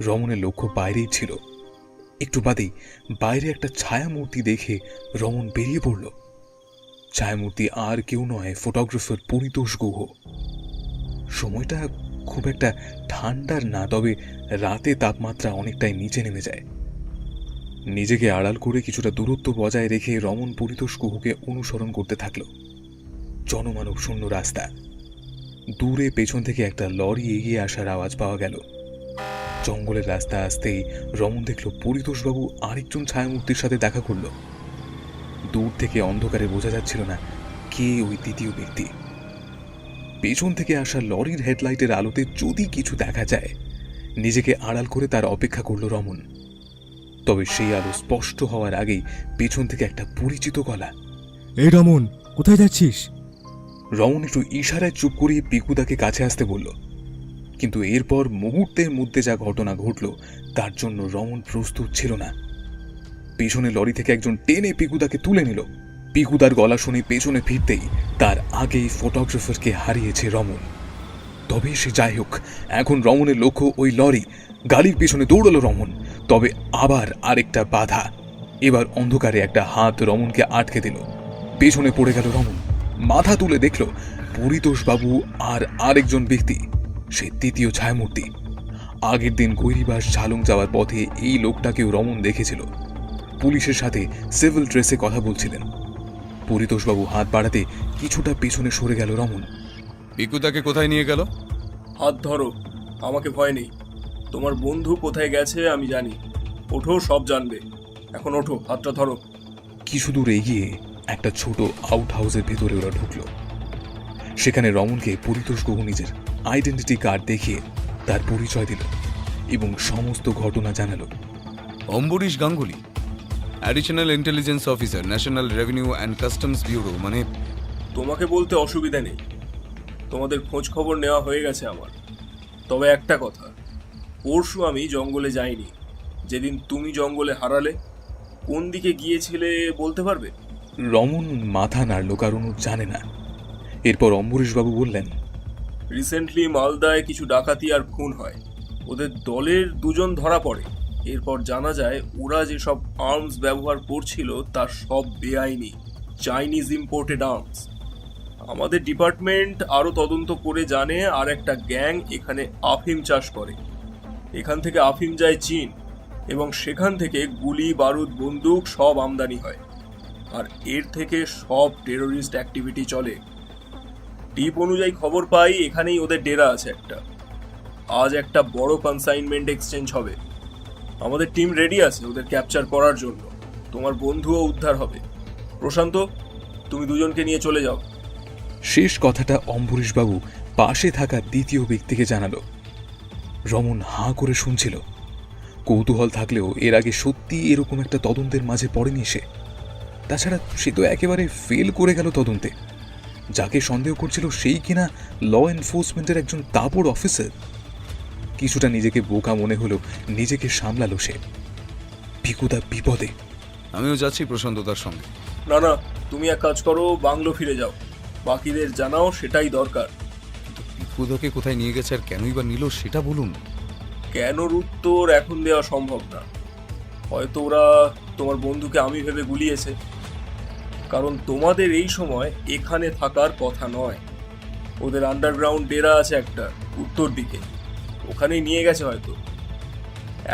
B: রমনের লক্ষ্য বাইরেই ছিল। একটু বাদেই বাইরে একটা ছায়ামূর্তি দেখে রমন বেরিয়ে পড়ল। ছায়ামূর্তি আর কেউ নয়, ফটোগ্রাফার পরিতোষ গুহ। সময়টা খুব একটা ঠান্ডার না, তবে রাতে তাপমাত্রা অনেকটাই নিচে নেমে যায়। নিজেকে আড়াল করে কিছুটা দূরত্ব বজায় রেখে রমন পরিতোষ কুহুকে অনুসরণ করতে থাকল। জনমানব শূন্য রাস্তা। দূরে পেছন থেকে একটা লরি এগিয়ে আসার আওয়াজ পাওয়া গেল। জঙ্গলের রাস্তা আসতেই রমন দেখল পরিতোষবাবু আরেকজন ছায়ামূর্তির সাথে দেখা করল। দূর থেকে অন্ধকারে বোঝা যাচ্ছিল না কে ওই তৃতীয় ব্যক্তি। পেছন থেকে আসা লরির হেডলাইটের আলোতে যদি কিছু দেখা যায়, নিজেকে আড়াল করে তার অপেক্ষা করল রমন। তবে সেই আলো স্পষ্ট হওয়ার আগেই পেছন থেকে একটা পরিচিত গলা।
E: এই রমন, কোথায় যাচ্ছিস?
B: রমন একটু ইশারায় চুপ করিয়ে পিকুদাকে কাছে আসতে বলল, কিন্তু এরপর মুহূর্তের মধ্যে যা ঘটনা ঘটল তার জন্য রমন প্রস্তুত ছিল না। পেছনে লরি থেকে একজন টেনে পিকুদাকে তুলে নিল। পিকুদার গলা শুনে পেছনে ফিরতেই তার আগেই ফটোগ্রাফারকে হারিয়েছে রমন। তবে সে যাই হোক, এখন রমনের লক্ষ্য ওই লরি। গাড়ির পেছনে দৌড়ালো রমন, তবে আবার আরেকটা বাধা। এবার অন্ধকারে একটা হাত রমনকে আটকে দিল। পেছনে পড়ে গেল রমন। মাথা তুলে দেখল পরিতোষবাবু আর আরেকজন ব্যক্তি, সে তৃতীয় ছায়ামূর্তি। আগের দিন গৈরিবাস ঝালং যাওয়ার পথে এই লোকটাকেও রমন দেখেছিল। পুলিশের সাথে সিভিল ড্রেসে কথা বলছিলেন। পরিতোষবাবু হাত বাড়াতে কিছুটা পেছনে সরে গেল রমন।
C: পিকুদাকে কোথায় নিয়ে গেল?
J: হাত ধরো, আমাকে ভয় নেই। তোমার বন্ধু কোথায় গেছে আমি জানি। ওঠো, সব জানবে। এখন ওঠো, হাতটা ধরো।
B: কিছু দূর এগিয়ে একটা ছোট আউট হাউসের ভেতরে ওরা ঢুকল। সেখানে রমনকে পরিতোষবাবু নিজের আইডেন্টিটি কার্ড দেখিয়ে তার পরিচয় দিল এবং সমস্ত ঘটনা জানালো।
C: Ambarish Ganguly, additional intelligence officer, national revenue and customs bureau. মানে
J: তোমাকে বলতে অসুবিধা নেই, তোমাদের খোঁজ খবর নেওয়া হয়ে গেছে আমার। তবে একটা কথা, পরশু আমি জঙ্গলে যাইনি। যেদিন তুমি জঙ্গলে হারালে, কোন দিকে গিয়েছিলে বলতে পারবে?
B: রমন মাথা নাড়ল, কারণ ও জানে না। এরপর অম্বরীশবাবু বললেন,
J: রিসেন্টলি মালদায় কিছু ডাকাতি আর খুন হয়। ওদের দলের দুজন ধরা পড়ে। এরপর জানা যায় ওরা যেসব আর্মস ব্যবহার করছিল তা সব বেআইনি চাইনিজ ইম্পোর্টেড আর্মস। আমাদের ডিপার্টমেন্ট আরও তদন্ত করে জানে আর একটা গ্যাং এখানে আফিম চাষ করে। এখান থেকে আফিম যায় চীন এবং সেখান থেকে গুলি, বারুদ, বন্দুক সব আমদানি হয়। আর এর থেকে সব টেরোরিস্ট অ্যাক্টিভিটি চলে। টিপ অনুযায়ী খবর পাই এখানেই ওদের ডেরা আছে একটা। আজ একটা বড় কনসাইনমেন্ট এক্সচেঞ্জ হবে। আমাদের টিম রেডি আছে ওদের ক্যাপচার করার জন্য। তোমার বন্ধুও উদ্ধার হবে। প্রশান্ত, তুমি দুজনকে নিয়ে চলে যাও।
B: শেষ কথাটা অম্বরীশবাবু পাশে থাকা দ্বিতীয় ব্যক্তিকে জানালো। রমন হাঁ করে শুনছিল। কৌতূহল থাকলেও এর আগে সত্যি এরকম একটা তদন্তের মাঝে পড়েনি সে। তাছাড়া সে তো একেবারে ফেল করে গেল তদন্তে। যাকে সন্দেহ করছিল সেই কিনা ল এনফোর্সমেন্টের একজন তাবড় অফিসার। কিছুটা নিজেকে বোকা মনে হলো, নিজেকে সামলালো সে। পিকুদা বিপদে।
C: আমিও যাচ্ছি প্রশান্ত তার সঙ্গে।
J: না না, তুমি এক কাজ করো, বাংলো ফিরে যাও। বাকিদের জানাও, সেটাই দরকার।
C: পিকুদাকে কোথায় নিয়ে গেছে আর কেনই বা নিল সেটা বলুন।
J: কেনর উত্তর এখন দেওয়া সম্ভব না। হয়তো ওরা তোমার বন্ধুকে আমি ভেবে গুলিয়েছে, কারণ তোমাদের এই সময় এখানে থাকার কথা নয়। ওদের আন্ডারগ্রাউন্ড ডেরা আছে একটা উত্তর দিকে, ওখানেই নিয়ে গেছে হয়তো।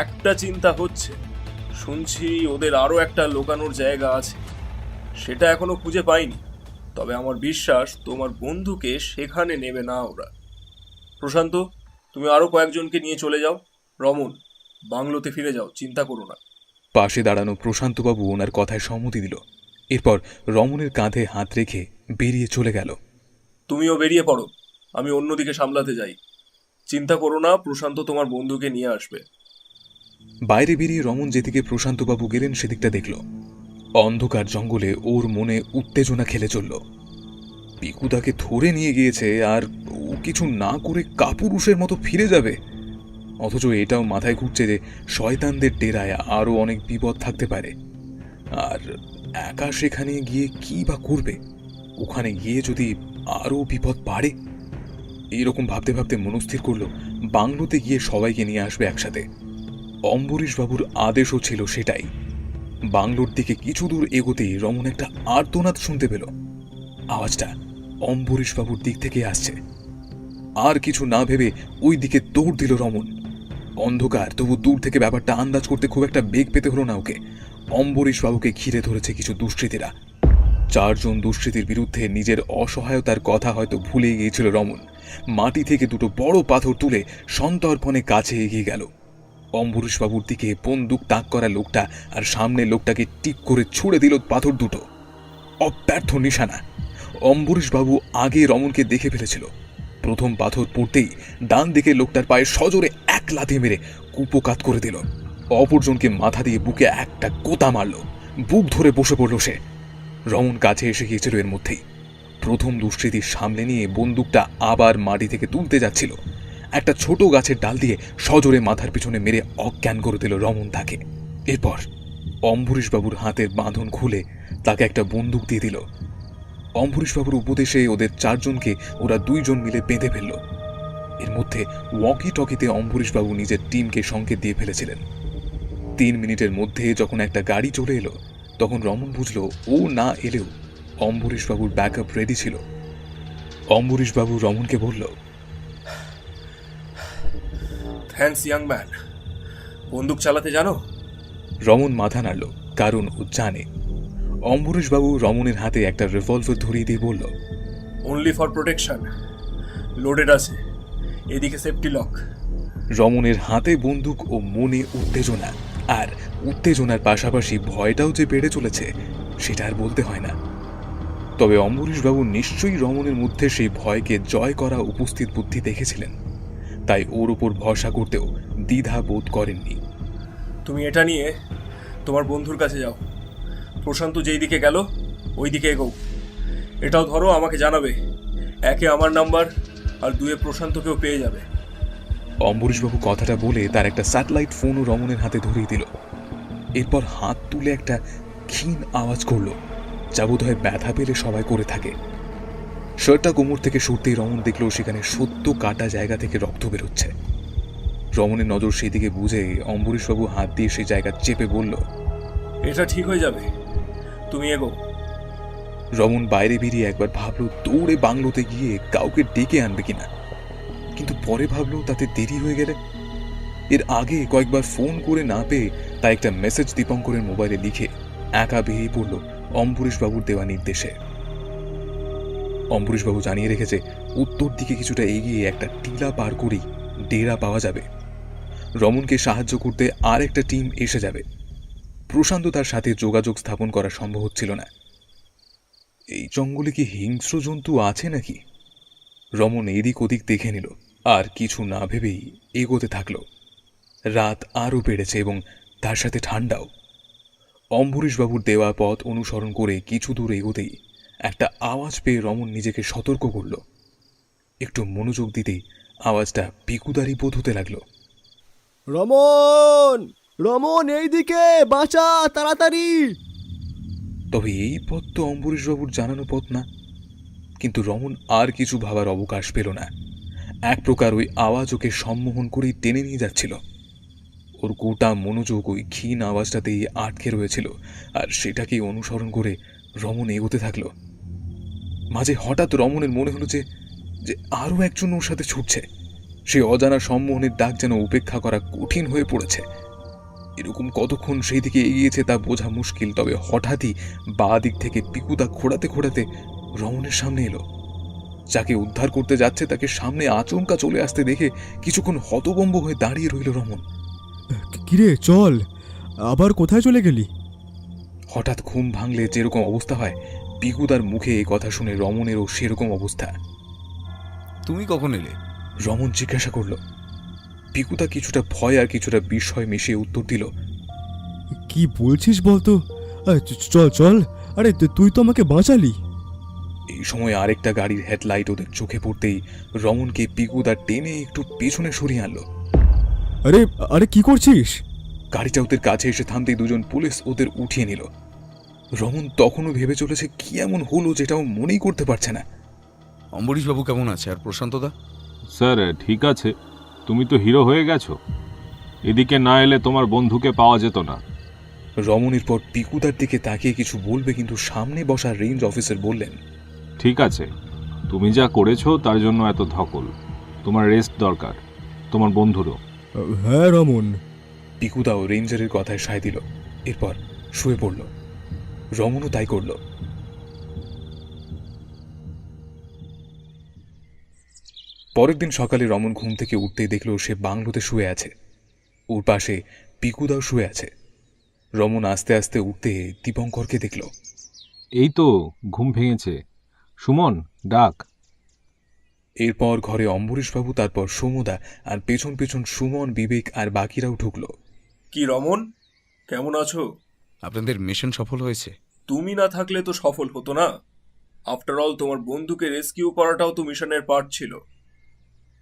J: একটা চিন্তা হচ্ছে, শুনছি ওদের আরও একটা লোকানোর জায়গা আছে, সেটা এখনো খুঁজে পাইনি। তবে আমার বিশ্বাস তোমার বন্ধুকে সেখানে নেবে না ওরা। প্রশান্ত, তুমি আরও কয়েকজনকে নিয়ে চলে যাও। রমন, বাংলোতে ফিরে যাও, চিন্তা করো না।
B: পাশে দাঁড়ানো প্রশান্তবাবু ওনার কথায় সম্মতি দিল। এরপর রমনের কাঁধে হাত রেখে বেরিয়ে চলে গেল।
J: তুমিও বেরিয়ে পড়ো, আমি অন্যদিকে সামলাতে যাই। চিন্তা করো না, প্রশান্ত তোমার বন্ধুকে নিয়ে আসবে।
B: বাইরে বেরিয়ে রমন যেদিকে প্রশান্তবাবু গেলেন সেদিকটা দেখল। অন্ধকার জঙ্গলে ওর মনে উত্তেজনা খেলে চলল। পিকুদাকে ধরে নিয়ে গিয়েছে আর ও কিছু না করে কাপুরুষের মতো ফিরে যাবে। অথচ এটাও মাথায় ঘুরছে যে শয়তানদের ডেরায় আরও অনেক বিপদ থাকতে পারে। আর একা সেখানে গিয়ে কি বা করবে? ওখানে গিয়ে যদি আরও বিপদ বাড়ে। এইরকম ভাবতে ভাবতে মনস্থির করলো বাংলোতে গিয়ে সবাইকে নিয়ে আসবে একসাথে। অম্বরীশবাবুর আদেশও ছিল সেটাই। বাংলোর দিকে কিছু দূর এগোতেই রমন একটা আর্তনাদ শুনতে পেল। আওয়াজটা অম্বরীশবাবুর দিক থেকে আসছে। আর কিছু না ভেবে ওই দিকে দৌড় দিল রমন। অন্ধকার, তবু দূর থেকে ব্যাপারটা আন্দাজ করতে খুব একটা বেগ পেতে হলো না ওকে। অম্বরীশ বাবুকে ঘিরে ধরেছে কিছু দুষ্কৃতীরা। 4 জন দুষ্কৃতীর বিরুদ্ধে নিজের অসহায়তার কথা হয়তো ভুলে গিয়েছিল রমন। মাটি থেকে 2টো বড় পাথর তুলে সন্তর্পণে কাছে এগিয়ে গেল। অম্বরীশ বাবুর দিকে বন্দুক তাক করা লোকটা আর সামনের লোকটাকে টিপ করে ছুড়ে দিল পাথর দুটো। অব্যর্থ নিশানা। অম্বরীশ বাবু আগে রমনকে দেখে ফেলেছিল। প্রথম পাথর পড়তেই ডান দিকে লোকটার পায়ে সজোরে এক লাথি মেরে কুপোকাত করে দিল। অপরজনকে মাথা দিয়ে বুকে একটা গোতা মারল। বুক ধরে বসে পড়ল সে। রমন কাছে এসে গিয়েছিল এর মধ্যেই। প্রথম দুষ্কৃতীর সামনে নিয়ে বন্দুকটা আবার মাটি থেকে তুলতে যাচ্ছিল। একটা ছোট গাছের ডাল দিয়ে সজোরে মাথার পিছনে মেরে অজ্ঞান করে দিল রমন তাকে। এরপর অম্বরীশ বাবুর হাতের বাঁধন খুলে তাকে একটা বন্দুক দিয়ে দিল। অম্বরীশ বাবুর উপদেশে ওদের 4 জনকে ওরা 2 জন মিলে বেঁধে ফেলল। এর মধ্যে ওয়াকি টকিতে অম্বরীশ বাবু নিজের টিমকে সংকেত দিয়ে ফেলেছিলেন। 3 মিনিটের মধ্যে যখন একটা গাড়ি চলে এলো, তখন রমন বুঝল ও না এলেও অম্বরীশ বাবুর ব্যাকআপ রেডি ছিল। অম্বরীশ বাবু রমনকে বলল,
J: থ্যাঙ্কস ইয়াং ম্যান। বন্দুক চালাতে জানো?
B: রমন মাথা নাড়ল, কারণ ও জানে। অম্বরীশ বাবু রমনের হাতে একটা রিভলভার ধরিয়ে দিয়ে বলল,
J: অনলি ফর প্রোটেকশন। লোডেড আছে, এদিকে সেফটি লক।
B: রমনের হাতে বন্দুক ও মনে উত্তেজনা, আর উত্তেজনার পাশাপাশি ভয়টাও যে বেড়ে চলেছে সেটা আর বলতে হয় না। তবে অম্বরীশ বাবু নিশ্চয়ই রমনের মধ্যে সেই ভয়কে জয় করা উপস্থিত বুদ্ধি দেখেছিলেন, তাই ওর উপর ভরসা করতেও দ্বিধা বোধ করেননি।
J: তুমি এটা নিয়ে তোমার বন্ধুর কাছে যাও। প্রশান্ত যেই দিকে গেল ওই দিকে এগোও। এটাও ধরো, আমাকে জানাবে। 1 আমার নাম্বার আর 2 প্রশান্তকেও পেয়ে যাবে।
B: অম্বরীশবাবু কথাটা বলে তার একটা স্যাটেলাইট ফোনও রমনের হাতে ধরিয়ে দিল। এরপর হাত তুলে একটা ক্ষীণ আওয়াজ করল, যা বোধহয় ব্যথা পেলে সবাই করে থাকে। শার্টটা কোমর থেকে সরতেই রমন দেখল সেখানে সদ্য কাটা জায়গা থেকে রক্ত বেরোচ্ছে। রমনের নজর সেদিকে বুঝে অম্বরীশবাবু হাত দিয়ে সেই জায়গা চেপে বলল,
J: এটা ঠিক হয়ে যাবে, তুমি এগো।
B: রমন বাইরে বেরিয়ে একবার ভাবল দৌড়ে বাংলোতে গিয়ে কাউকে ডেকে আনবে কিনা, কিন্তু পরে ভাবল তাতে দেরি হয়ে গেলে। এর আগে কয়েকবার ফোন করে না পেয়ে তা একটা মেসেজ দীপঙ্করের মোবাইলে লিখে একা বেরিয়ে পড়ল অম্বরীশবাবুর দেওয়া নির্দেশে। অম্বরীশবাবু জানিয়ে রেখেছে উত্তর দিকে কিছুটা এগিয়ে একটা টিলা পার করেই ডেরা পাওয়া যাবে। রমনকে সাহায্য করতে আর একটা টিম এসে যাবে। প্রশান্ত তার সাথে যোগাযোগ স্থাপন করা সম্ভব হচ্ছিল না। এই জঙ্গলে কি হিংস্র জন্তু আছে নাকি? রমন এদিক ওদিক দেখে নিল, আর কিছু না ভেবেই এগোতে থাকল। রাত আরও বেড়েছে এবং তার সাথে ঠান্ডাও। অম্বরীশবাবুর দেওয়া পথ অনুসরণ করে কিছু দূর এগোতেই একটা আওয়াজ পেয়ে রমন নিজেকে সতর্ক করল। একটু মনোযোগ দিতেই আওয়াজটা পিকুদারি বোধ হতে লাগলো।
H: রমন, রমন এইদিকে, বাঁচা তাড়াতাড়ি।
B: তবে এই পথ তো অম্বরীশবাবুর জানানো পথ না। কিন্তু রমন আর কিছু ভাবার অবকাশ পেল না। এক প্রকার ওই আওয়াজ ওকে সম্মোহন করেই টেনে নিয়ে যাচ্ছিল। ওর গোটা মনোযোগ ওই ক্ষীণ আওয়াজটাতেই আটকে রয়েছিল, আর সেটাকেই অনুসরণ করে রমন এগোতে থাকল। মাঝে হঠাৎ রমনের মনে হলো যে আরও একজন ওর সাথে ছুটছে। সে অজানা সম্মোহনের ডাক যেন উপেক্ষা করা কঠিন হয়ে পড়েছে। এরকম কতক্ষণ সেই দিকে এগিয়েছে তা বোঝা মুশকিল, তবে হঠাৎই বাঁ দিক থেকে পিকুদা খোঁড়াতে খোঁড়াতে রমনের সামনে এলো। যাকে উদ্ধার করতে যাচ্ছে তাকে সামনে আচমকা চলে আসতে দেখে কিছুক্ষণ হতভম্ব হয়ে দাঁড়িয়ে রইল রমন।
E: কিরে চল, আবার কোথায় চলে গেলি?
B: হঠাৎ ঘুম ভাঙলে যেরকম অবস্থা হয়, পিকুদার মুখে এই কথা শুনে রমনেরও সেরকম অবস্থা।
C: তুমি কখন এলে?
B: রমন জিজ্ঞাসা করল। পিকুদা কিছুটা ভয় আর কিছুটা বিস্ময় মিশিয়ে উত্তর দিল,
E: কি বলছিস বলতো? চল চল, আরে তুই তো আমাকে বাঁচালি।
B: এই সময় আরেকটা গাড়ির হেডলাইট ওদের চোখে পড়তেই রমনকে পিকুদা টেনে একটু পেছনে সরিয়ে আনলো।
E: আরে আরে কি করছিস?
B: গাড়িটা ওদের কাছে এসে থামতেই 2 জন পুলিশ ওদের উঠিয়ে নিল। রমন তখনও ভেবে চলেছে কি এমন হলো যেটাও মনেই করতে পারছে না।
C: অম্বরীশবাবু কেমন আছে আর প্রশান্তদা?
F: স্যার ঠিক আছে, তুমি তো হিরো হয়ে গেছো। এদিকে না এলে তোমার বন্ধুকে পাওয়া যেত না।
B: রমনের পর পিকুদার দিকে তাকিয়ে কিছু বলবে, কিন্তু সামনে বসা রেঞ্জ অফিসার বললেন,
F: ঠিক আছে, তুমি যা করেছো তার জন্য এত ধকল। তোমার রেস্ট দরকার, তোমার বন্ধুরও।
E: হ্যাঁ রমন।
B: পিকুদাও রেঞ্জারের কথায় সায় দিল, এরপর শুয়ে পড়ল। রমনও তাই করল। পরের দিন সকালে রমন ঘুম থেকে উঠতেই দেখল সে বাংলোতে শুয়ে আছে। ওর পাশে পিকুদাও শুয়ে আছে। রমন আস্তে আস্তে উঠতে দীপঙ্করকে দেখল।
F: এই তো ঘুম ভেঙেছে। সুমন, ডাক।
B: এরপর ঘরে অম্বরীশবাবু, তারপর সোমদা, আর পেছন পেছন সুমন, বিবেক আর বাকিরাও ঢুকল।
J: কি রমন, কেমন আছো?
C: আপনাদের মিশন সফল হয়েছে?
J: তুমি না থাকলে তো সফল হতো না। আফটার অল তোমার বন্ধুকে রেস্কিউ করাটাও তো মিশনের পার্ট ছিল।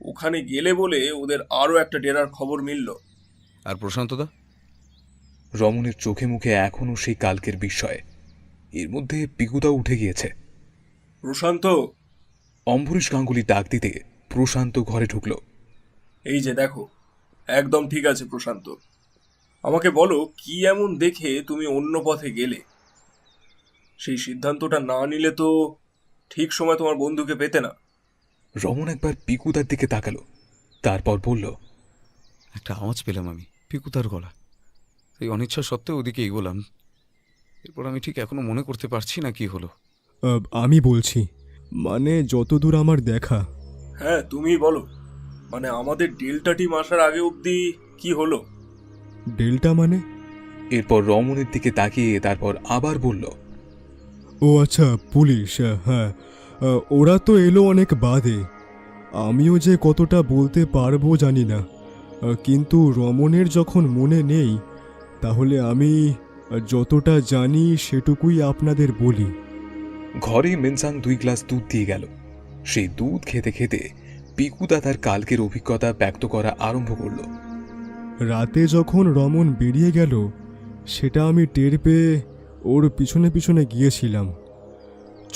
J: ওখানে গেলে বলে ওদের আরও একটা ডেরার খবর মিলল।
C: আর প্রশান্তদা?
B: রমনের চোখে মুখে এখনও সেই কালকের বিস্ময়। এর মধ্যে পিকুদাও উঠে গিয়েছে।
J: প্রশান্ত!
B: অম্বরীশ গাঙ্গুলি ডাক দিতে প্রশান্ত ঘরে ঢুকল।
J: এই যে দেখো, একদম ঠিক আছে প্রশান্ত। আমাকে বলো, কি এমন দেখে তুমি অন্য পথে গেলে? সেই সিদ্ধান্তটা না নিলে তো ঠিক সময় তোমার বন্ধুকে পেতে না।
B: রমন একবার পিকুদার দিকে তাকালো, তারপর বলল,
C: একটা আওয়াজ পেলাম আমি, পিকুদার গলা। এই অনিচ্ছা সত্ত্বেও ওদিকে এগোলাম। এরপর আমি ঠিক এখনো মনে করতে পারছি না কি হলো।
E: আমি বলছি, মানে যতদূর আমার দেখা।
J: হ্যাঁ, তুমিই বলো। মানে আমাদের ডেল্টা টিম আসার আগে অবধি কি হলো?
E: ডেল্টা মানে?
B: এরপর রমনের দিকে তাকিয়ে তারপর আবার বলল,
E: ও আচ্ছা, পুলিশ। হ্যাঁ, ওরা তো এলো অনেক বাদে। আমিও যে কতটা বলতে পারবো জানি না, কিন্তু রমনের যখন মনে নেই, তাহলে আমি যতটা জানি সেটুকুই আপনাদের বলি।
B: ঘরে মিনসাং 2 গ্লাস দুধ দিয়ে গেল। সেই দুধ খেতে খেতে পিকুদা তার কালকের অভিজ্ঞতা ব্যক্ত করা আরম্ভ করল।
E: রাতে যখন রমন বেরিয়ে গেল, সেটা আমি টের পেয়ে ওর পিছনে পিছনে গিয়েছিলাম।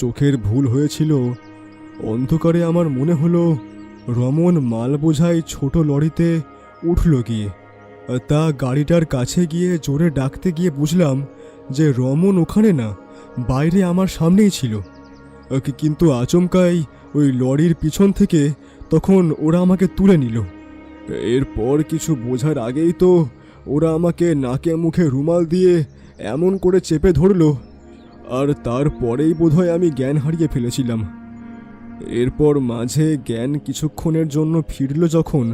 E: চোখের ভুল হয়েছিল। অন্ধকারে আমার মনে হলো রমন মাল বোঝাই ছোট লরিতে উঠল গিয়ে। তা গাড়িটার কাছে গিয়ে জোরে ডাকতে গিয়ে বুঝলাম যে রমন ওখানে না, বাইরে আমার সামনেই ছিল। কিন্তু আচমকাই ওই লরির পিছন থেকে তখন ওরা আমাকে তুলে নিল। এরপর কিছু বোঝার আগেই তো ওরা আমাকে নাকে মুখে রুমাল দিয়ে এমন করে চেপে ধরল, আর তারপরেই বোধহয় আমি জ্ঞান হারিয়ে ফেলেছিলাম। এরপর মাঝে জ্ঞান কিছুক্ষণের জন্য ফিরল যখন,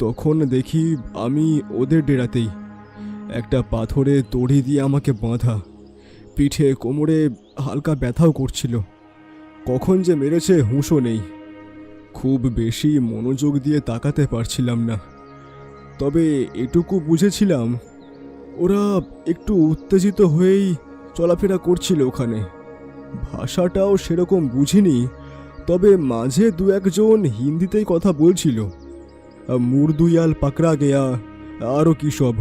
E: তখন দেখি আমি ওদের ডেরাতেই। একটা পাথরে দড়ি দিয়ে আমাকে বাঁধা, পিঠে কোমরে হালকা ব্যথাও করছিল। কখন যে মেরেছে হুঁশও নেই। খুব বেশি মনোযোগ দিয়ে তাকাতে পারছিলাম না, তবে এটুকু বুঝেছিলাম ওরা একটু উত্তেজিত হয়েই চলাফেরা করছিল ওখানে। ভাষাটাও সেরকম বুঝিনি, তবে মাঝে 2-1 হিন্দিতেই কথা বলছিল। মুরদুয়াল পাকড়া গেয়া আরও কী সব।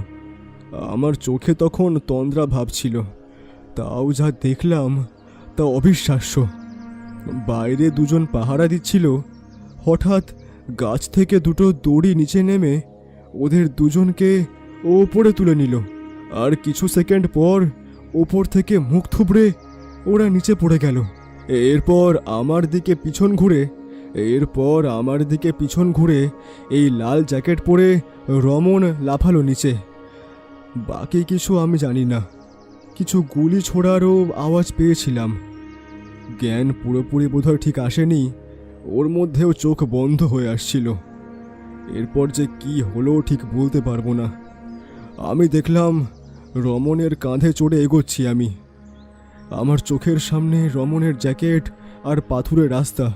E: আমার চোখে তখন তন্দ্রা ভাবছিল। তাও যা দেখলাম তা অবিশ্বাস্য। বাইরে 2জন পাহারা দিচ্ছিল। হঠাৎ গাছ থেকে 2টো দড়ি নিচে নেমে ওদের 2জনকে ওপরে তুলে নিল, আর কিছু সেকেন্ড পর ওপর থেকে মুখ থুবড়ে ওরা নিচে পড়ে গেল। এরপর আমার দিকে পিছন ঘুরে এই লাল জ্যাকেট পরে রমন লাফালো নিচে। বাকি কিছু আমি জানি না। কিছু গুলি ছোড়ারও আওয়াজ পেয়েছিলাম। জ্ঞান পুরোপুরি বোধহয় ঠিক আসেনি, ওর মধ্যেও চোখ বন্ধ হয়ে আসছিল। এরপর যে কি হলো ঠিক বলতে পারবো না। আমি দেখলাম রমনের কাঁধে চড়ে এগোচ্ছি আমি। আমার চোখের সামনে রমনের জ্যাকেট আর পাথুরে রাস্তা।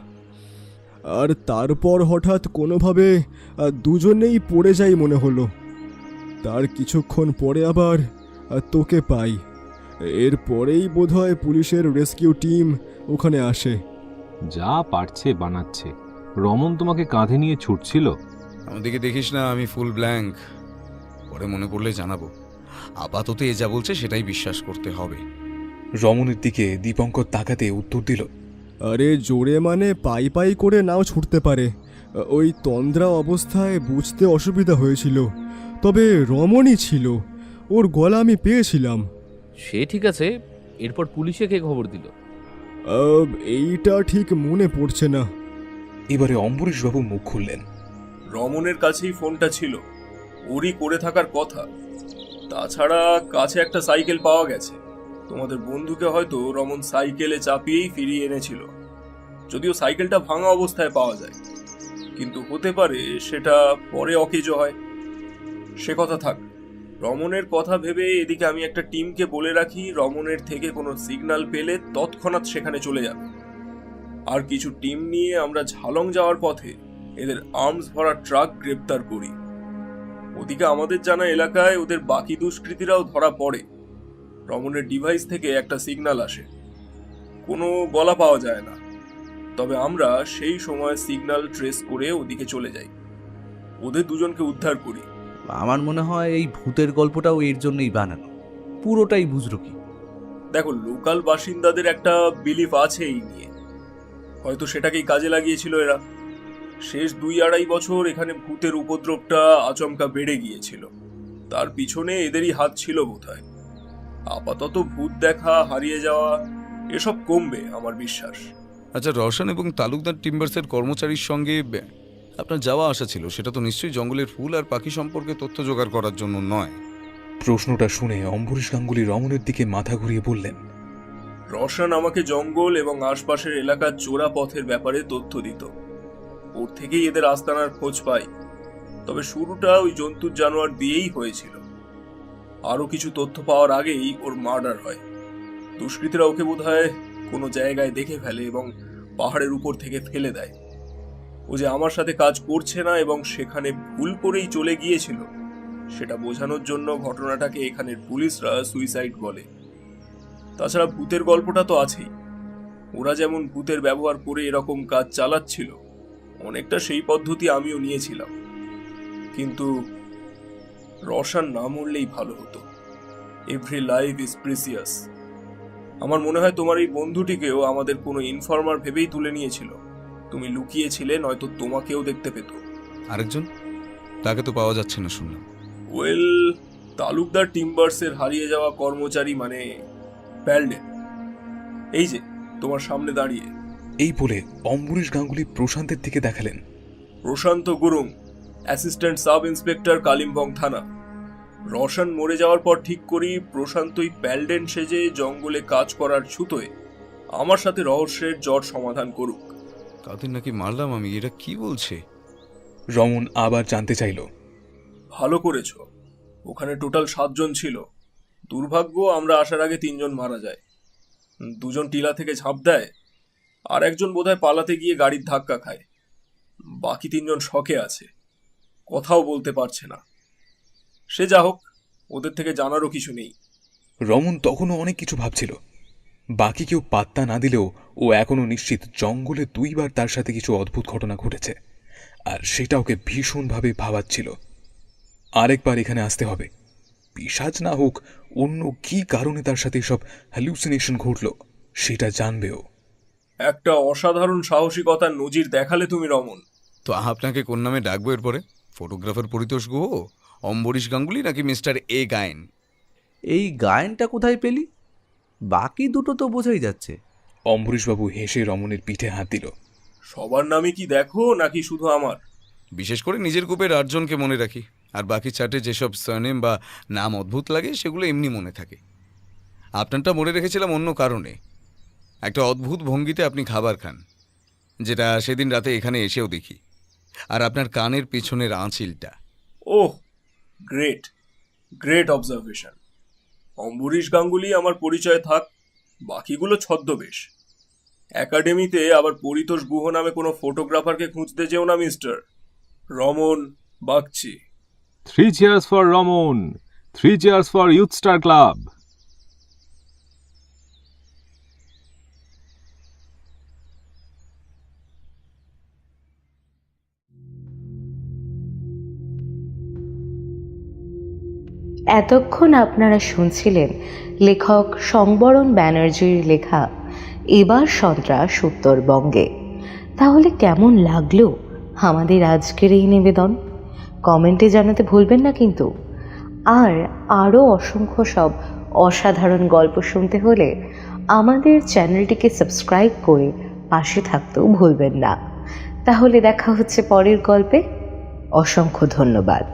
E: আর তারপর হঠাৎ কোনোভাবে 2জনেই পড়ে যাই মনে হলো। তার কিছুক্ষণ পরে আবার তোকে পাই। এরপরেই বোধহয় পুলিশের রেস্কিউ টিম ওখানে আসে।
F: যা পারছে বানাচ্ছে। রমন তোমাকে কাঁধে নিয়ে ছুটছিল?
C: আমার দিকে দেখিস না, আমি ফুল ব্ল্যাঙ্ক। পরে মনে পড়লে জানাবো। আপাতত এ যা বলছে সেটাই বিশ্বাস করতে হবে।
B: রমনের দিকে দীপঙ্কর তাকাতে উত্তর দিল,
E: আরে জোরে মানে পাই পাই করে নাও ছুটতে পারে। ওই তন্দ্রা অবস্থায় বুঝতে অসুবিধা হয়েছিল, তবে রমণই ছিল। ওর গলা আমি পেয়েছিলাম।
G: সে ঠিক আছে, এরপর পুলিশে কে খবর দিল?
E: এইটা ঠিক মনে পড়ছে না।
B: এবারে অম্বরীশবাবু মুখ খুললেন।
J: রমনের কাছেই ফোনটা ছিল, ওরই করে থাকার কথা। তাছাড়া কাছে একটা সাইকেল পাওয়া গেছে। তোমাদের বন্ধুকে হয়তো রমন সাইকেলে চাপিয়েই ফিরিয়ে এনেছিল, যদিও সাইকেলটা ভাঙা অবস্থায় পাওয়া যায়, কিন্তু হতে পারে সেটা পরে অকেজো হয়। সে কথা থাক, রমনের কথা ভেবে এদিকে আমি একটা টিমকে বলে রাখি রমনের থেকে কোনো সিগন্যাল পেলে তৎক্ষণাৎ সেখানে চলে যাবে। আর কিছু টিম নিয়ে আমরা ঝালং যাওয়ার পথে এদের আর্মস ভরা ট্রাক গ্রেপ্তার করি। ওদিকে আমাদের জানা এলাকায় ওদের বাকি দুষ্কৃতীরাও ধরা পড়ে। রমনের ডিভাইস থেকে একটা সিগন্যাল আসে, কোনো গলা পাওয়া যায় না, তবে আমরা সেই সময় সিগন্যাল ট্রেস করে ওদিকে চলে যাই, ওদের দুজনকে উদ্ধার করি।
D: আমার মনে হয় এই ভূতের গল্পটাও এর জন্যই বানানো, পুরোটাই বুজরুকি।
J: দেখো, লোকাল বাসিন্দাদের একটা বিলিফ আছে এই নিয়ে, হয়তো সেটাকেই কাজে লাগিয়েছিল এরা। শেষ 2-2.5 বছর এখানে ভূতের উপদ্রবটা আচমকা বেড়ে গিয়েছিল, তার পিছনে এদেরই হাত ছিল বোধহয়। আপাতত ভূত দেখা, হারিয়ে যাওয়া এসব কমবে আমার বিশ্বাস।
C: আচ্ছা, রওশন এবং তালুকদার টিম্বার্সের কর্মচারীর সঙ্গে আপনার যাওয়া আসা ছিল, সেটা তো নিশ্চয়ই জঙ্গলের ফুল আর পাখি সম্পর্কে তথ্য জোগাড় করার জন্য নয়।
B: প্রশ্নটা শুনে অম্বরীশ গাঙ্গুলি রমনের দিকে মাথা ঘুরিয়ে বললেন,
J: রওশন আমাকে জঙ্গল এবং আশপাশের এলাকার চোরা পথের ব্যাপারে তথ্য দিত, ওর থেকেই এদের আস্তানার খোঁজ পাই। তবে শুরুটা ওই জন্তুর জানোয়ার দিয়েই হয়েছিল। আরো কিছু তথ্য পাওয়ার আগেই ওর মার্ডার হয়। দুষ্কৃতীরা ওকে বোধহয় কোনো জায়গায় দেখে ফেলে এবং পাহাড়ের উপর থেকে ফেলে দেয়। ও যে আমার সাথে কাজ করছে না এবং সেখানে ভুল করেই চলে গিয়েছিল, সেটা বোঝানোর জন্য ঘটনাটাকে এখানের পুলিশরা সুইসাইড বলে। তাছাড়া ভূতের গল্পটা তো আছেই, ওরা যেমন ভূতের ব্যবহার করে এরকম কাজ চালাচ্ছিল, অনেকটা সেই পদ্ধতি আমিও নিয়েছিলাম। কিন্তু রওশন না মরলেই ভালো হতো। Every life is precious. আমার মনে হয় তোমার এই বন্ধুটিকেও আমাদের কোনো ইনফর্মার ভেবেই তুলে নিয়েছিল। তুমি লুকিয়েছিলে, নয়তো তোমাকেও দেখতে পেত।
C: আরেকজন, তাকে তো পাওয়া যাচ্ছে না শুনলাম।
J: ওয়েল, তালুকদার টিম্বার্সের হারিয়ে যাওয়া কর্মচারী মানে প্যালডেন, এই যে তোমার সামনে দাঁড়িয়ে।
B: এই বলে অম্বরীশ গাঙ্গুলি প্রশান্তের দিকে দেখালেন।
J: Prashant Gurung, assistant sub inspector, Kalimpong থানা। রওশন মরে যাওয়ার পর ঠিক করি প্রশান্তই প্যালডেন সেজে জঙ্গলে কাজ করার ছুতোয় আমার সাথে রহস্যের জট সমাধান করুক।
C: তাদের নাকি মারলাম আমি, এটা কি বলছে?
B: রমন আবার জানতে চাইল।
J: ভালো করেছ, ওখানে টোটাল 7 জন ছিল। দুর্ভাগ্য আমরা আসার আগে 3 জন মারা যায়। 2 জন টিলা থেকে ঝাঁপ দেয়, আর একজন বোধহয় পালাতে গিয়ে গাড়ির ধাক্কা খায়। বাকি 3 জন শকে আছে, কথাও বলতে পারছে না। সে যা হোক, ওদের থেকে জানারও কিছু নেই।
B: রমন তখনও অনেক কিছু ভাবছিল। বাকি কেউ পাত্তা না দিলেও ও এখনো নিশ্চিত জঙ্গলে 2 বার তার সাথে কিছু অদ্ভুত ঘটনা ঘটেছে, আর সেটা ওকে ভীষণভাবে ভাবাচ্ছিল। আরেকবার এখানে আসতে হবে, পিশাচ না হোক অন্য কি কারণে তার সাথে সব হ্যালুসিনেশন ঘটল সেটা জানবেও।
J: একটা অসাধারণ সাহসিকতার নজির দেখালে তুমি রমন।
C: তো আপনাকে কোন নামে ডাকবো এরপরে? ফটোগ্রাফার পরিতোষ গুহ, অম্বরীশ গাঙ্গুলি, নাকি মিস্টার এ গায়েন?
D: এই গায়নটা কোথায় পেলি? বাকি দুটো তো বোঝাই যাচ্ছে।
B: অম্বরীশবাবু হেসে রমনের পিঠে হাত দিল।
J: সবার নামে কি দেখো নাকি শুধু আমার?
C: বিশেষ করে নিজের গ্রুপের 8 জনকে মনে রাখি, আর বাকি চার্টে যেসব সারনেম বা নাম অদ্ভুত লাগে সেগুলো এমনি মনে থাকে। আপনারটা মনে রেখেছিলাম অন্য কারণে। একটা অদ্ভুত ভঙ্গিতে আপনি খাবার খান, যেটা সেদিন রাতে এখানে এসেও দেখি। আর আপনার কানের পেছনের আঁচিলটা।
J: Oh, great great observation. Ambarish Ganguly আমার পরিচয় থাক, বাকিগুলো ছদ্মবেশ। একাডেমিতে আবার পরিতোষ গুহ নামে কোনো ফটোগ্রাফারকে খুঁজতে যেও না mister. Raman Bagchi.
F: 3 cheers for Ramon, 3 cheers for Youth Star Club.
A: এতক্ষণ আপনারা শুনছিলেন লেখক সংবরণ ব্যানার্জির লেখা এবার সন্ত্রাস উত্তরবঙ্গে। তাহলে কেমন লাগলো আমাদের আজকের এই নিবেদন? কমেন্টে জানাতে ভুলবেন না কিন্তু। আর আরও অসংখ্য সব অসাধারণ গল্প শুনতে হলে আমাদের চ্যানেলটিকে সাবস্ক্রাইব করে পাশে থাকতেও ভুলবেন না। তাহলে দেখা হচ্ছে পরের গল্পে। অসংখ্য ধন্যবাদ।